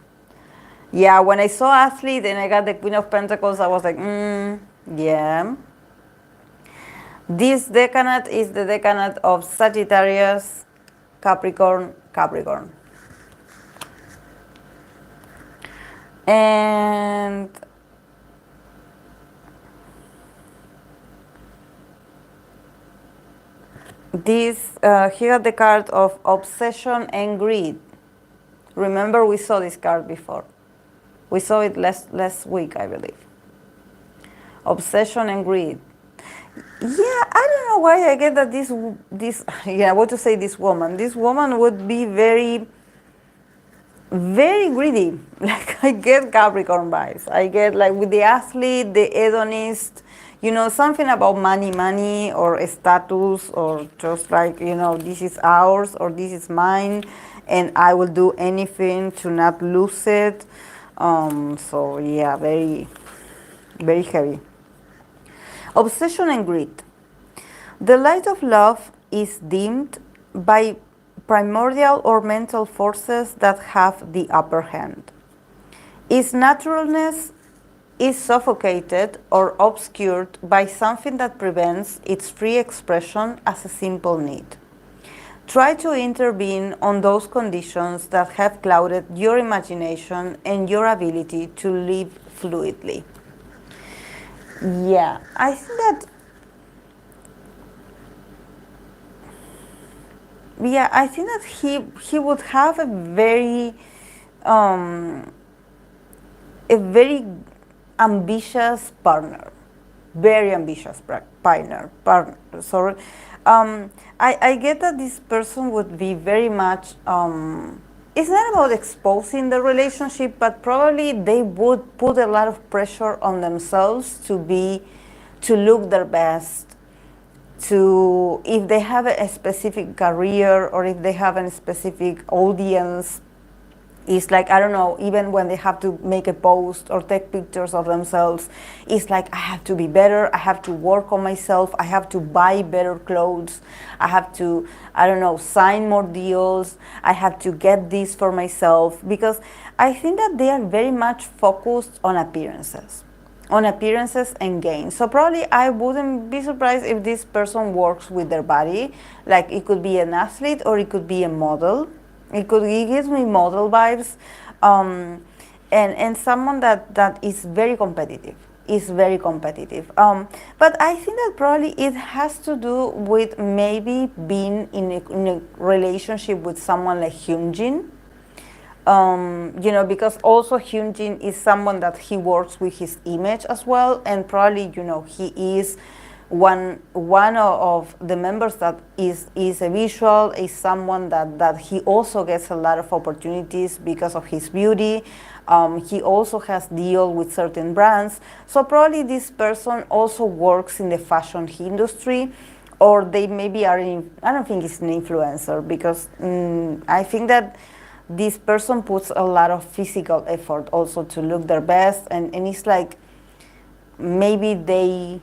Yeah, when I saw athlete and I got the Queen of Pentacles, I was like, yeah. This decanate is the decanate of Sagittarius, Capricorn, Capricorn. And this, he got the card of Obsession and Greed. Remember, we saw this card before. We saw it last week, I believe. Obsession and Greed. Yeah, I don't know why I get that this yeah, what to say, this woman would be very, very greedy. Like, I get Capricorn vibes. I get, like, with the athlete, the hedonist, you know, something about money, or status, or just like, you know, this is ours, or this is mine, and I will do anything to not lose it. So yeah, very, very heavy. Obsession and greed. The light of love is dimmed by primordial or mental forces that have the upper hand. Its naturalness is suffocated or obscured by something that prevents its free expression as a simple need. Try to intervene on those conditions that have clouded your imagination and your ability to live fluidly. Yeah, I think that. Yeah, I think that he would have a very ambitious partner, very ambitious partner. Sorry, I get that this person would be very much. It's not about exposing the relationship, but probably they would put a lot of pressure on themselves to look their best. To, if they have a specific career, or if they have a specific audience, it's like, I don't know, even when they have to make a post or take pictures of themselves, it's like, I have to be better, I have to work on myself, I have to buy better clothes, I have to, I don't know, sign more deals, I have to get this for myself, because I think that they are very much focused on appearances. on appearances and gain. So probably I wouldn't be surprised if this person works with their body. Like it could be an athlete or it could be a model. It gives me model vibes, and someone that is very competitive. Is very competitive. But I think that probably it has to do with maybe being in a relationship with someone like Hyunjin. Because also Hyunjin is someone that he works with his image as well, and probably he is one of the members that is a visual, is someone that he also gets a lot of opportunities because of his beauty. He also has deal with certain brands, so probably this person also works in the fashion industry, or they maybe are I don't think it's an influencer, because I think that this person puts a lot of physical effort also to look their best, and it's like maybe they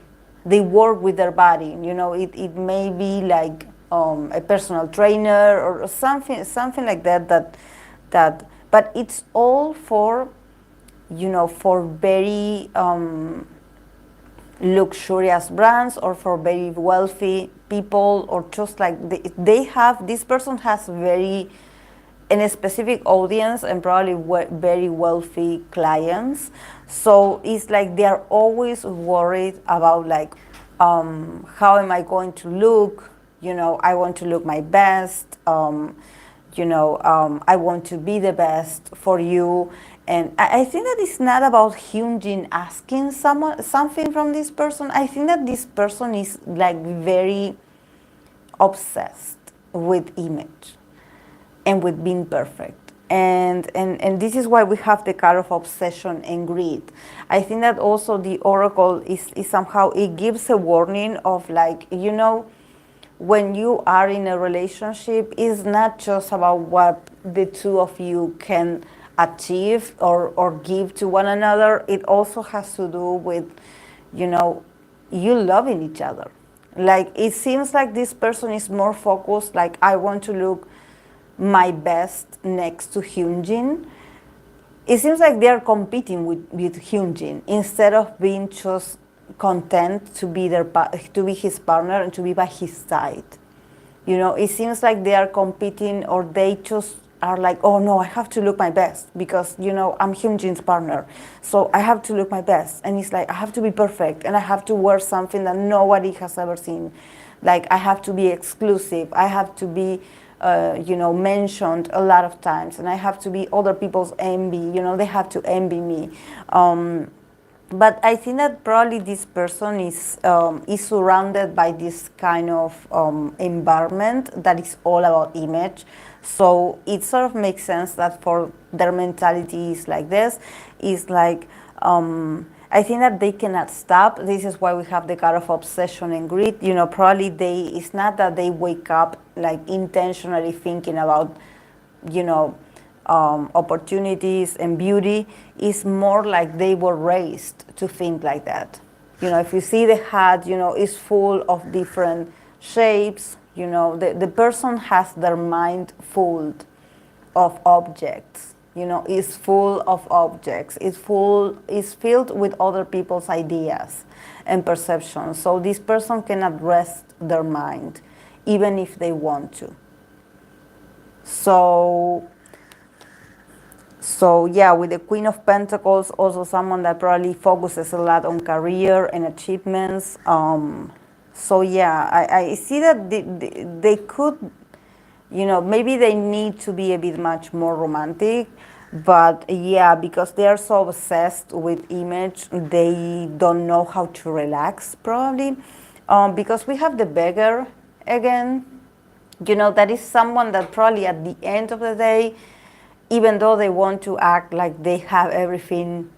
work with their body. It may be like a personal trainer or something like that. But it's all for very luxurious brands, or for very wealthy people, or just like this person has very in a specific audience, and probably very wealthy clients. So it's like they are always worried about like, how am I going to look? I want to look my best. I want to be the best for you. And I think that it's not about Hyunjin asking something from this person. I think that this person is like very obsessed with image and with being perfect. And this is why we have the card of obsession and greed. I think that also the oracle is somehow, it gives a warning of like, when you are in a relationship, it's not just about what the two of you can achieve or give to one another. It also has to do with, you loving each other. Like, it seems like this person is more focused, like, I want to look my best next to Hyunjin. It seems like they are competing with Hyunjin instead of being just content to be his partner and to be by his side. It seems like they are competing, or they just are like, oh no, I have to look my best because I'm Hyunjin's partner, so I have to look my best. And it's like, I have to be perfect, and I have to wear something that nobody has ever seen. Like, I have to be exclusive. I have to be mentioned a lot of times, and I have to be other people's envy. They have to envy me. But I think that probably this person is surrounded by this kind of environment that is all about image. So it sort of makes sense that for their mentality is like this. Is like, I think that they cannot stop. This is why we have the card of obsession and greed. Probably it's not that they wake up like intentionally thinking about, opportunities and beauty. Is more like they were raised to think like that. If you see the hat, it's full of different shapes. The person has their mind full of objects. Is full of objects. Is filled with other people's ideas and perceptions. So this person cannot rest their mind, even if they want to. So yeah, with the Queen of Pentacles, also someone that probably focuses a lot on career and achievements. So yeah, I see that they could, maybe they need to be a bit much more romantic. But yeah, because they are so obsessed with image, they don't know how to relax, probably. Because we have the beggar again. That is someone that probably at the end of the day, even though they want to act like they have everything,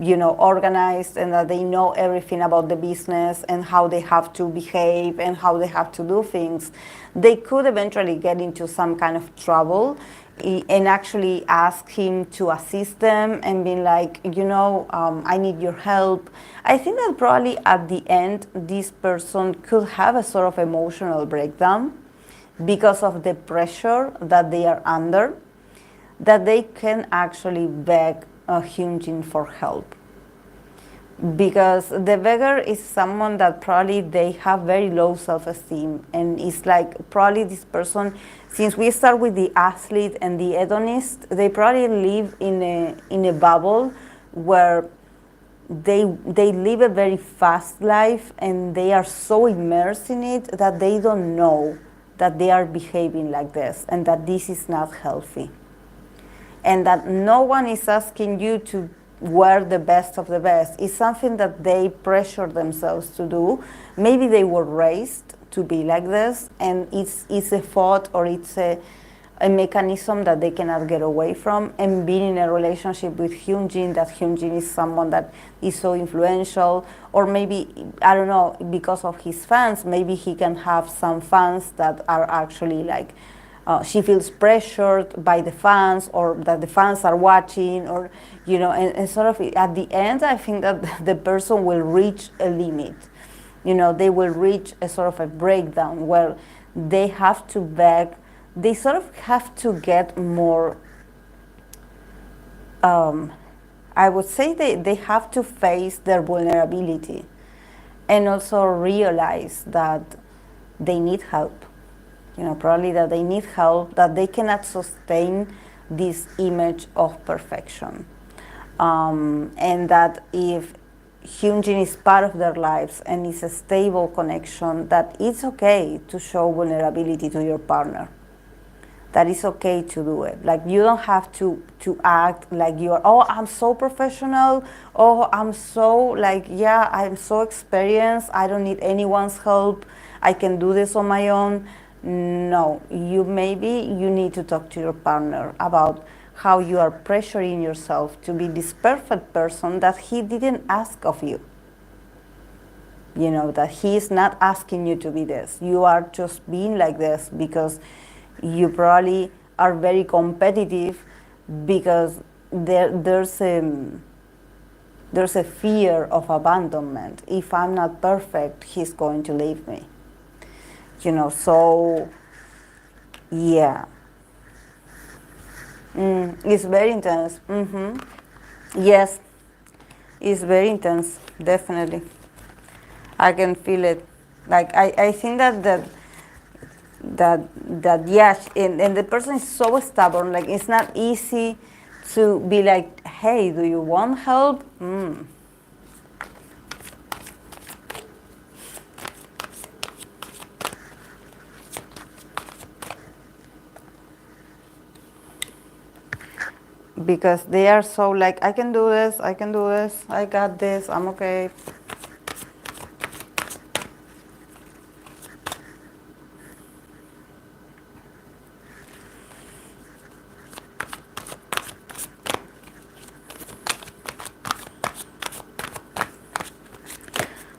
organized, and that they know everything about the business and how they have to behave and how they have to do things, they could eventually get into some kind of trouble and actually ask him to assist them and be like, I need your help. I think that probably at the end, this person could have a sort of emotional breakdown because of the pressure that they are under, that they can actually beg Hyunjin for help. because the beggar is someone that probably they have very low self-esteem, and it's like probably this person, since we start with the athlete and the hedonist, they probably live in a bubble where they live a very fast life, and they are so immersed in it that they don't know that they are behaving like this and that this is not healthy, and that no one is asking you to wear the best of the best. It's something that they pressure themselves to do. Maybe they were raised to be like this, and it's a thought, or it's a mechanism that they cannot get away from. And being in a relationship with Hyunjin, that Hyunjin is someone that is so influential, or maybe, I don't know, because of his fans, maybe he can have some fans that are actually like, she feels pressured by the fans, or that the fans are watching, or, you know, and sort of at the end, I think that the person will reach a limit. You know, they will reach a sort of a breakdown where they have to beg, they sort of have to get more, I would say they have to face their vulnerability, and also realize that they need help. You know, probably that they need help, that they cannot sustain this image of perfection. And that if Hyunjin is part of their lives and is a stable connection, that it's okay to show vulnerability to your partner. That it's okay to do it. Like, you don't have to act like you're, oh, I'm so professional, oh, I'm so like, yeah, I'm so experienced, I don't need anyone's help, I can do this on my own. No, you need to talk to your partner about how you are pressuring yourself to be this perfect person that he didn't ask of you. You know, that he is not asking you to be this. You are just being like this because you probably are very competitive, because there's a fear of abandonment. If I'm not perfect, he's going to leave me. You know, so yeah. It's very intense. Yes, it's very intense, definitely. I can feel it. Like, I think that yes, and the person is so stubborn. Like, it's not easy to be like, hey, do you want help? Because they are so like, I can do this, I got this, I'm okay.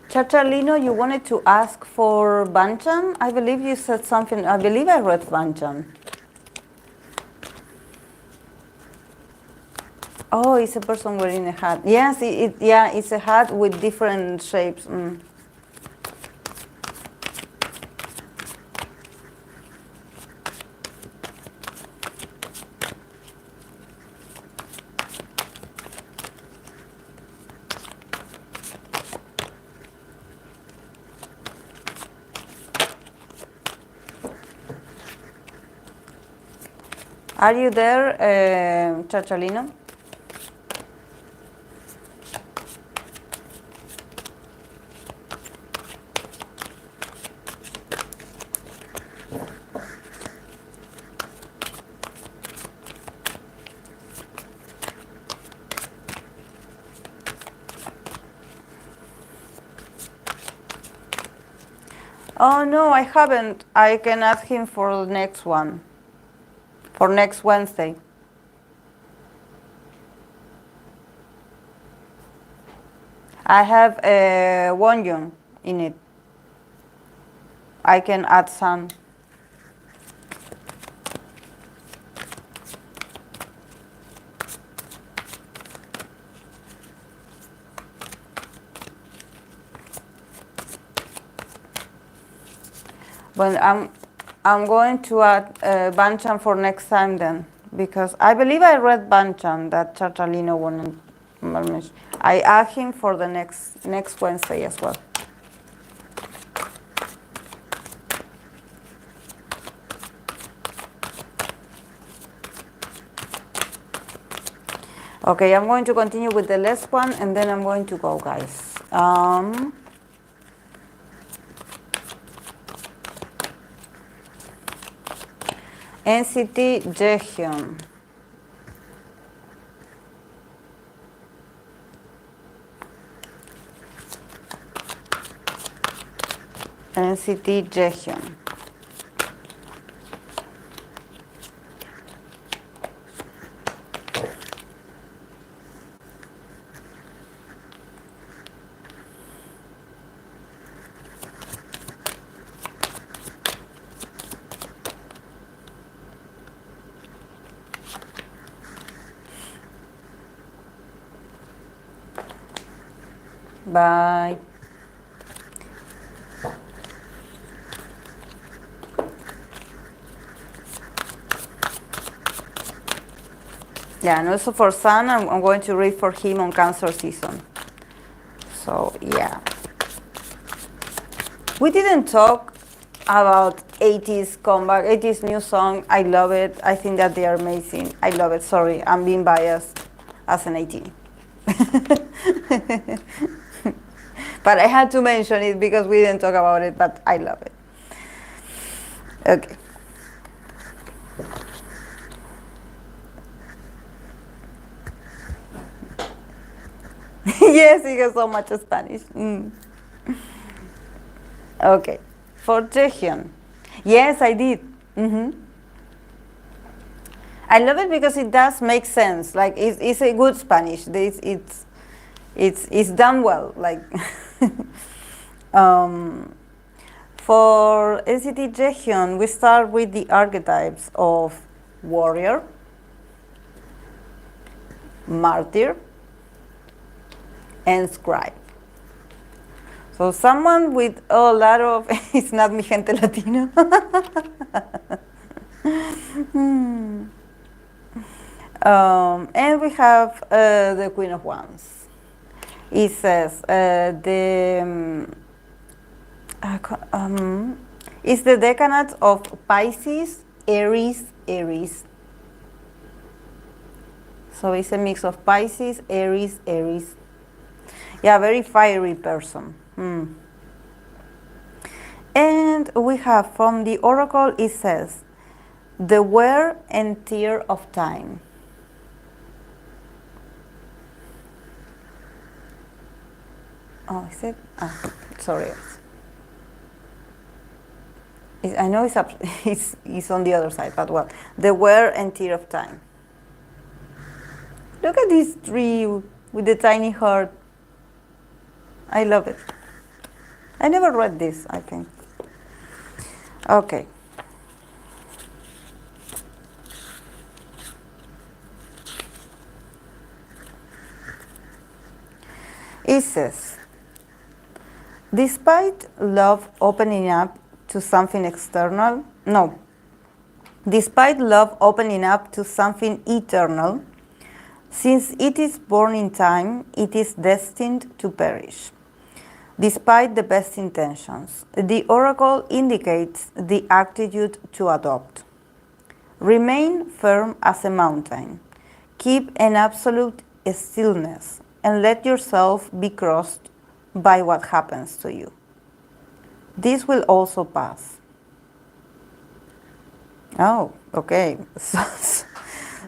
Chachalino, you wanted to ask for Banchan? I believe you said something. I believe I read Banchan. Oh, it's a person wearing a hat. Yes, it's a hat with different shapes. Are you there, Chachalino? Oh, no, I haven't. I can ask him for the next one. For next Wednesday. I have a Wonjun in it. I can add some. But I'm going to add Banchan for next time then, because I believe I read Banchan that Chachalino wanted. I add him for the next Wednesday as well. Okay, I'm going to continue with the last one, and then I'm going to go, guys. NCT Jaehyun. NCT Jaehyun. Bye. Yeah, and also for Sun, I'm going to read for him on Cancer season. So, yeah. We didn't talk about 80s comeback, 80s new song. I love it. I think that they are amazing. I love it. Sorry, I'm being biased as an 80. But I had to mention it because we didn't talk about it, but I love it. Okay. Yes, he has so much Spanish. Okay. For Jaehyun. Yes, I did. I love it because it does make sense. Like, it's a good Spanish. It's done well. Like, for NCT Jaehyun, we start with the archetypes of warrior, martyr, and scribe. So someone with a lot of, it's not mi gente latino. And we have the Queen of Wands. It says it's the decanate of Pisces, Aries, Aries. So it's a mix of Pisces, Aries, Aries. Yeah, very fiery person. And we have from the oracle, it says, the wear and tear of time. Oh, is it? Sorry. I know it's up. It's on the other side, but well, the wear and tear of time. Look at this tree with the tiny heart. I love it. I never read this, I think. Okay. It says, despite love opening up to something external, despite love opening up to something eternal, since it is born in time, it is destined to perish. Despite the best intentions, the oracle indicates the attitude to adopt. Remain firm as a mountain. Keep an absolute stillness and let yourself be crushed by what happens to you. This will also pass. Oh, okay.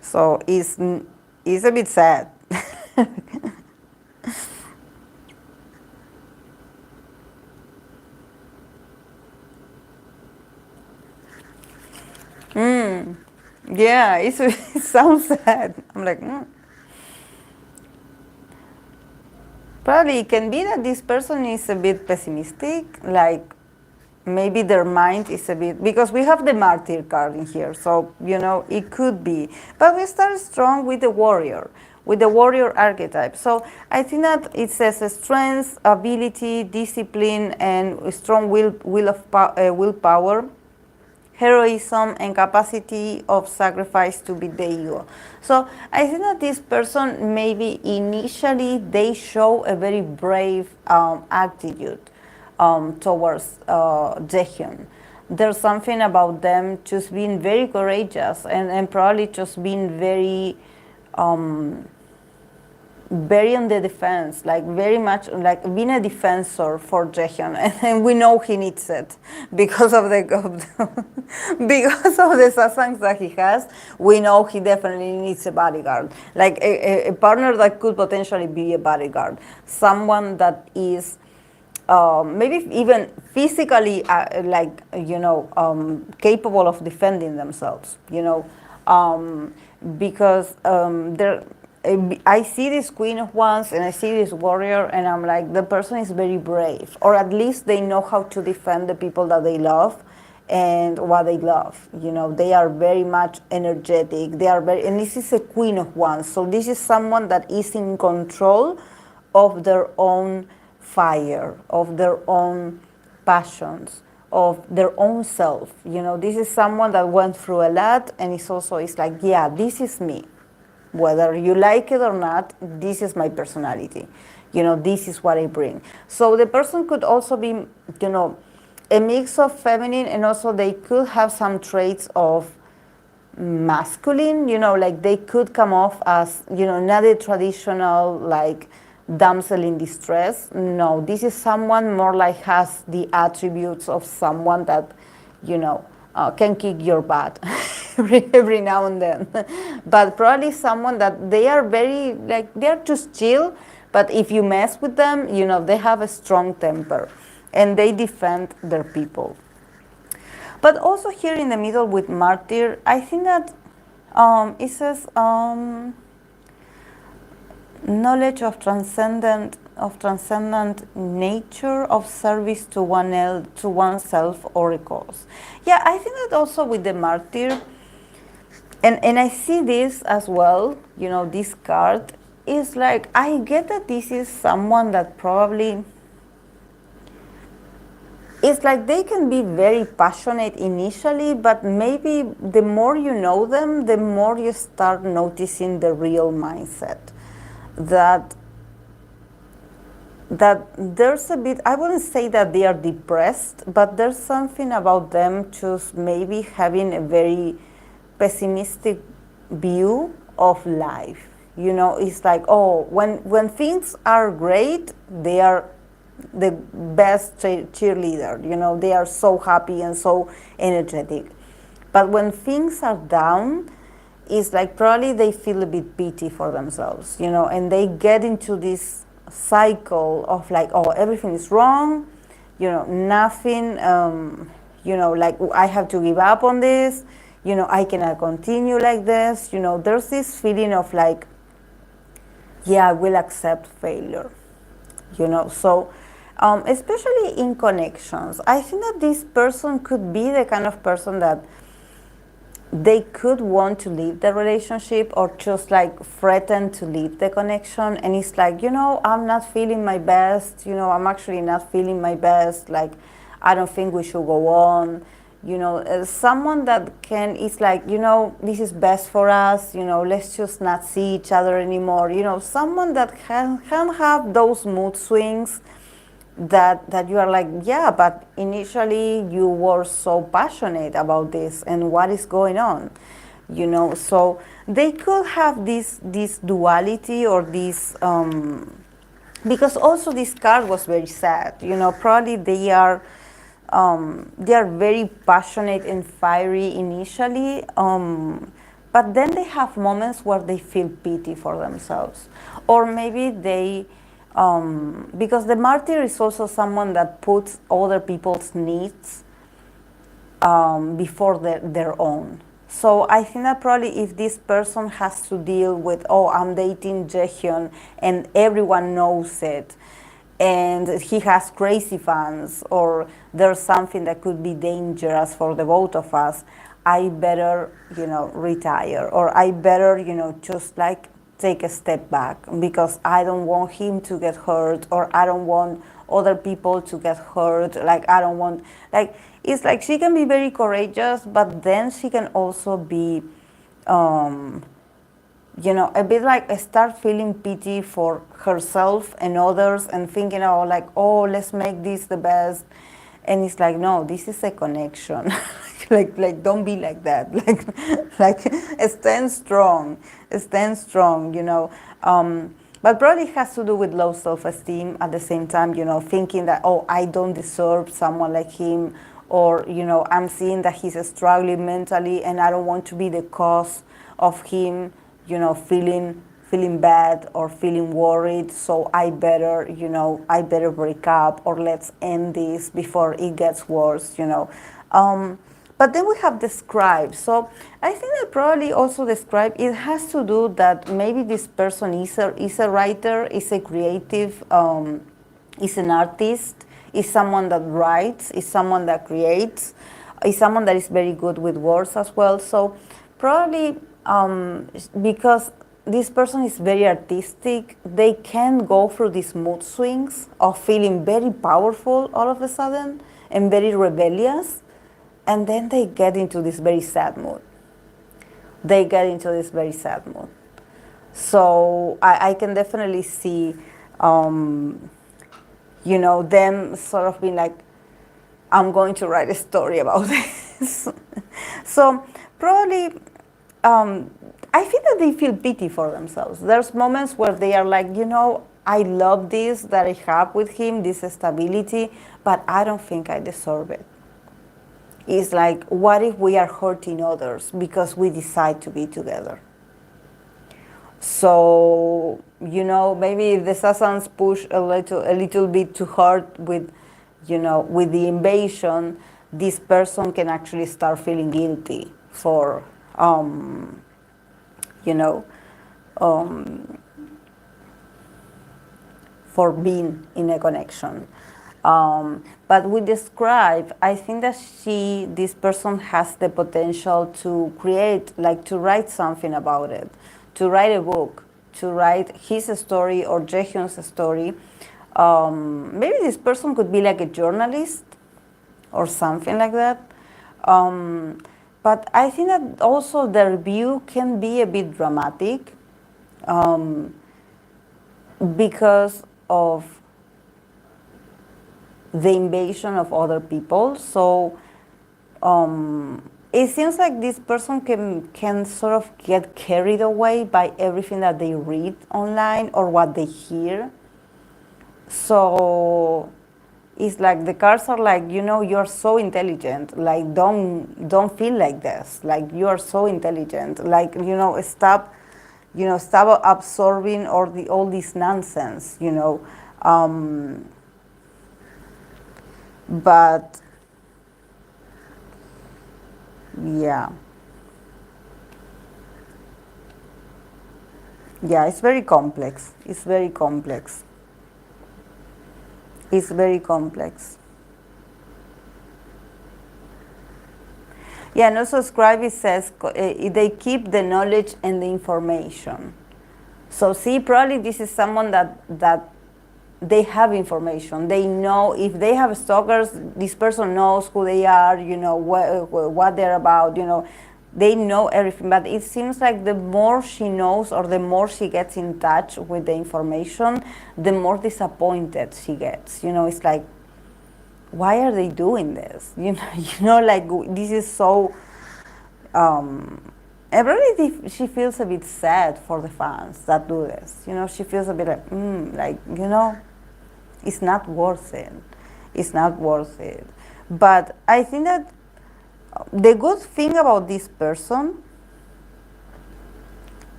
So it's a bit sad. Yeah, it sounds sad. I'm like, Probably it can be that this person is a bit pessimistic, like maybe their mind is a bit, because we have the martyr card in here, so, it could be. But we start strong with the warrior archetype. So I think that it says strength, ability, discipline, and strong willpower. heroism and capacity of sacrifice to beat the ego. So I think that this person, maybe initially they show a very brave attitude towards Jaehyun. There's something about them just being very courageous and probably just being very on the defense, like very much like being a defensor for Jaehyun, and we know he needs it because of the because of the sasangs that he has. We know he definitely needs a bodyguard, like a partner that could potentially be a bodyguard, someone that is maybe even physically capable of defending themselves, because I see this queen of wands and I see this warrior, and I'm like, the person is very brave, or at least they know how to defend the people that they love and what they love. They are very much energetic. And this is a queen of wands, so this is someone that is in control of their own fire, of their own passions, of their own self. This is someone that went through a lot, and it's like, yeah, this is me. Whether you like it or not, this is my personality. This is what I bring. So the person could also be, a mix of feminine, and also they could have some traits of masculine, like they could come off as, not a traditional, like, damsel in distress. No, this is someone more like has the attributes of someone that, can kick your butt every now and then. But probably someone that they are very, like, they're just chill, but if you mess with them, they have a strong temper and they defend their people. But also here in the middle with martyr, I think that it says knowledge of transcendent nature of service to oneself oracles. Yeah, I think that also with the martyr, and I see this as well, this card is like, I get that this is someone that probably, it's like they can be very passionate initially, but maybe the more you know them, the more you start noticing the real mindset. That there's a bit, I wouldn't say that they are depressed, but there's something about them just maybe having a very pessimistic view of life. It's like, oh, when things are great, they are the best cheerleader. They are so happy and so energetic. But when things are down, it's like probably they feel a bit pity for themselves, and they get into this cycle of like, oh, everything is wrong, nothing, like I have to give up on this, I cannot continue like this, there's this feeling of like, yeah, I will accept failure, so especially in connections, I think that this person could be the kind of person that they could want to leave the relationship or just like threaten to leave the connection, and it's like, I'm not feeling my best, I'm actually not feeling my best, like I don't think we should go on, someone that it's like, this is best for us, let's just not see each other anymore, someone that can have those mood swings that you are like, yeah, but initially you were so passionate about this, and what is going on, so they could have this duality or this because also this card was very sad, probably they are very passionate and fiery initially, but then they have moments where they feel pity for themselves, or maybe they because the martyr is also someone that puts other people's needs before their own. So I think that probably if this person has to deal with, oh, I'm dating Jaehyun and everyone knows it, and he has crazy fans, or there's something that could be dangerous for the both of us, I better, retire, or I better, just like take a step back because I don't want him to get hurt, or I don't want other people to get hurt. Like, I don't want, like, it's like she can be very courageous, but then she can also be, a bit like start feeling pity for herself and others and thinking, oh, like, oh, let's make this the best. And it's like, no, this is a connection. like, don't be like that. Like, stand strong, but probably it has to do with low self-esteem at the same time, thinking that, oh, I don't deserve someone like him, or, I'm seeing that he's struggling mentally and I don't want to be the cause of him, feeling bad or feeling worried, so I better break up, or let's end this before it gets worse. But then we have the scribe. So I think that probably also the scribe, it has to do that maybe this person is a writer, is a creative, is an artist, is someone that writes, is someone that creates, is someone that is very good with words as well. So probably because this person is very artistic, they can go through these mood swings of feeling very powerful all of a sudden and very rebellious, and then they get into this very sad mood. So I can definitely see, them sort of being like, I'm going to write a story about this. So probably, I feel that they feel pity for themselves. There's moments where they are like, I love this that I have with him, this stability, but I don't think I deserve it. It's like, what if we are hurting others because we decide to be together? So, maybe if the Sassans push a little bit too hard with, with the invasion, this person can actually start feeling guilty for, for being in a connection. But with the scribe, I think that this person has the potential to create, like to write something about it, to write a book, to write his story or Jaehyun's story. Maybe this person could be like a journalist or something like that. But I think that also the review can be a bit dramatic because of the invasion of other people. So it seems like this person can sort of get carried away by everything that they read online or what they hear. So it's like the cards are like, you're so intelligent. Like, don't feel like this. Like, you are so intelligent. Like, stop absorbing all this nonsense. But yeah, it's very complex. Yeah, and also scribe, says they keep the knowledge and the information. So see, probably this is someone that they have information. They know if they have stalkers, this person knows who they are, what they're about, they know everything. But it seems like the more she knows or the more she gets in touch with the information, the more disappointed she gets. It's like, why are they doing this? Like, this is so, and really she feels a bit sad for the fans that do this. She feels a bit like, it's not worth it. But I think that the good thing about this person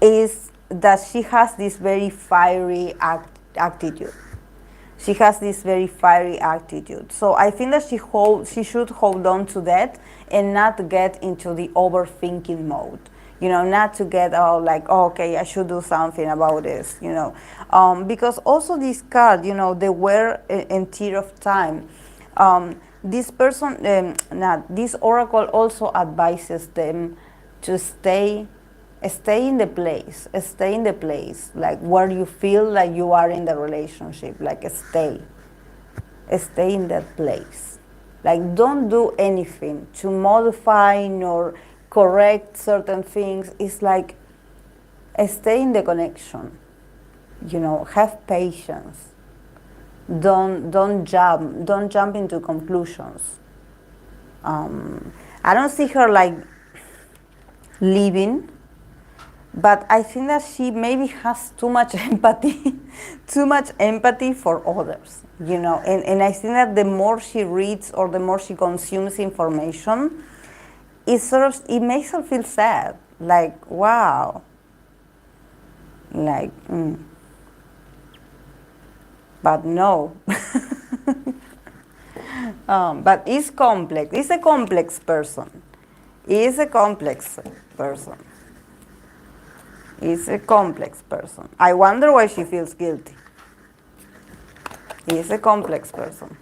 is that she has this very fiery attitude. So I think that she should hold on to that and not get into the overthinking mode. Not to get okay, I should do something about this, because also this card, the wear and tear of time, this person, this oracle also advises them to stay in the place, like where you feel like you are in the relationship, like stay stay in that place. Like, don't do anything to modify nor correct certain things. It's like, stay in the connection. You know, have patience. Don't jump into conclusions. I don't see her like leaving, but I think that she maybe has too much empathy, too much empathy for others, you know. And I think that the more she reads or the more she consumes information, it makes her feel sad. Like, wow. Like, but no. But it's complex. It's a complex person. It's a complex person. It's a complex person. I wonder why she feels guilty. He's a complex person.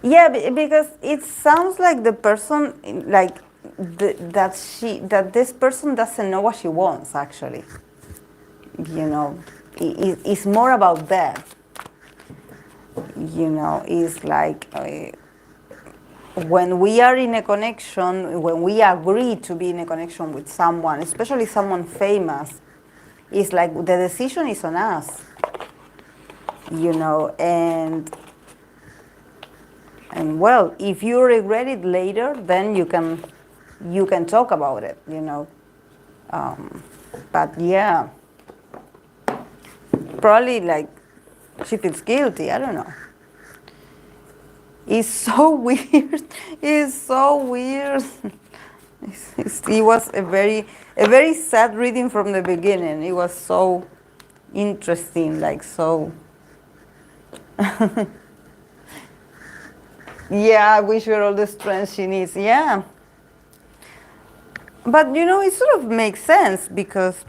Yeah, because it sounds like the person, like that this person doesn't know what she wants. Actually, you know, it's more about that. You know, it's like when we are in a connection, when we agree to be in a connection with someone, especially someone famous, it's like the decision is on us. You know, and well, if you regret it later, then you can talk about it, you know. But yeah, probably like she feels guilty. I don't know. It's so weird. It's so weird. It was a very sad reading from the beginning. It was so interesting, like so. Yeah, I wish her all the strength she needs. Yeah. But you know, it sort of makes sense because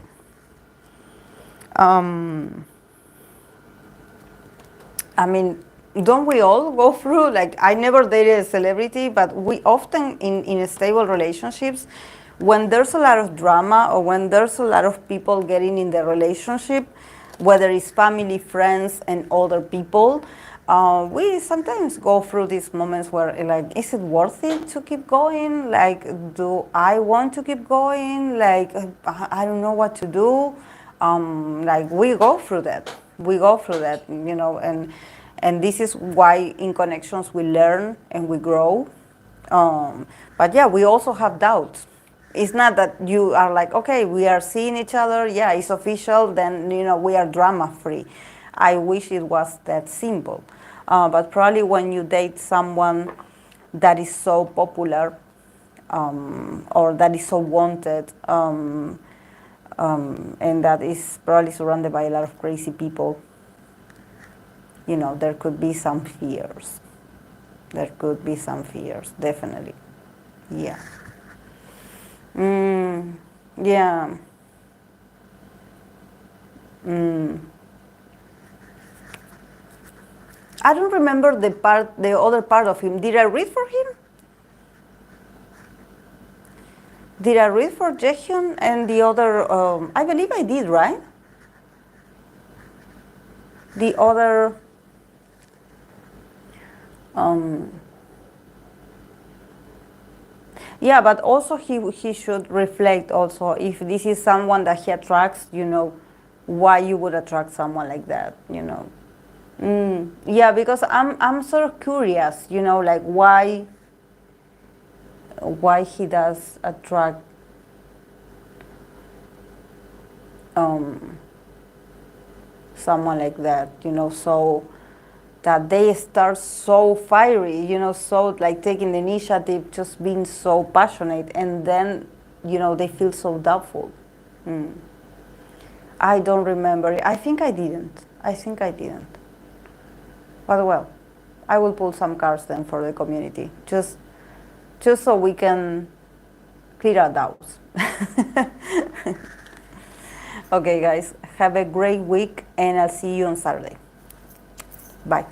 I mean, don't we all go through, like, I never dated a celebrity, but we often in stable relationships, when there's a lot of drama or when there's a lot of people getting in the relationship, whether it's family, friends, and other people, we sometimes go through these moments where, like, is it worth it to keep going? Like, do I want to keep going? Like, I don't know what to do. Like, we go through that. We go through that, you know, and this is why in connections we learn and we grow. But yeah, we also have doubts. It's not that you are like, okay, we are seeing each other, yeah, it's official, then, you know, we are drama free. I wish it was that simple. But probably when you date someone that is so popular or that is so wanted, and that is probably surrounded by a lot of crazy people, you know, there could be some fears. There could be some fears, definitely. Yeah. Yeah. I don't remember the other part of him. Did I read for him? Did I read for Jaehyun and the other? I believe I did, right? The other. Yeah, but also he should reflect also if this is someone that he attracts, you know, why you would attract someone like that, you know. Yeah, because I'm sort of curious, you know, like why he does attract someone like that, you know, so that they start so fiery, you know, so like taking the initiative, just being so passionate, and then, you know, they feel so doubtful. I don't remember. I think I didn't. But well, I will pull some cards then for the community, just so we can clear our doubts. Okay, guys, have a great week, and I'll see you on Saturday. Bye.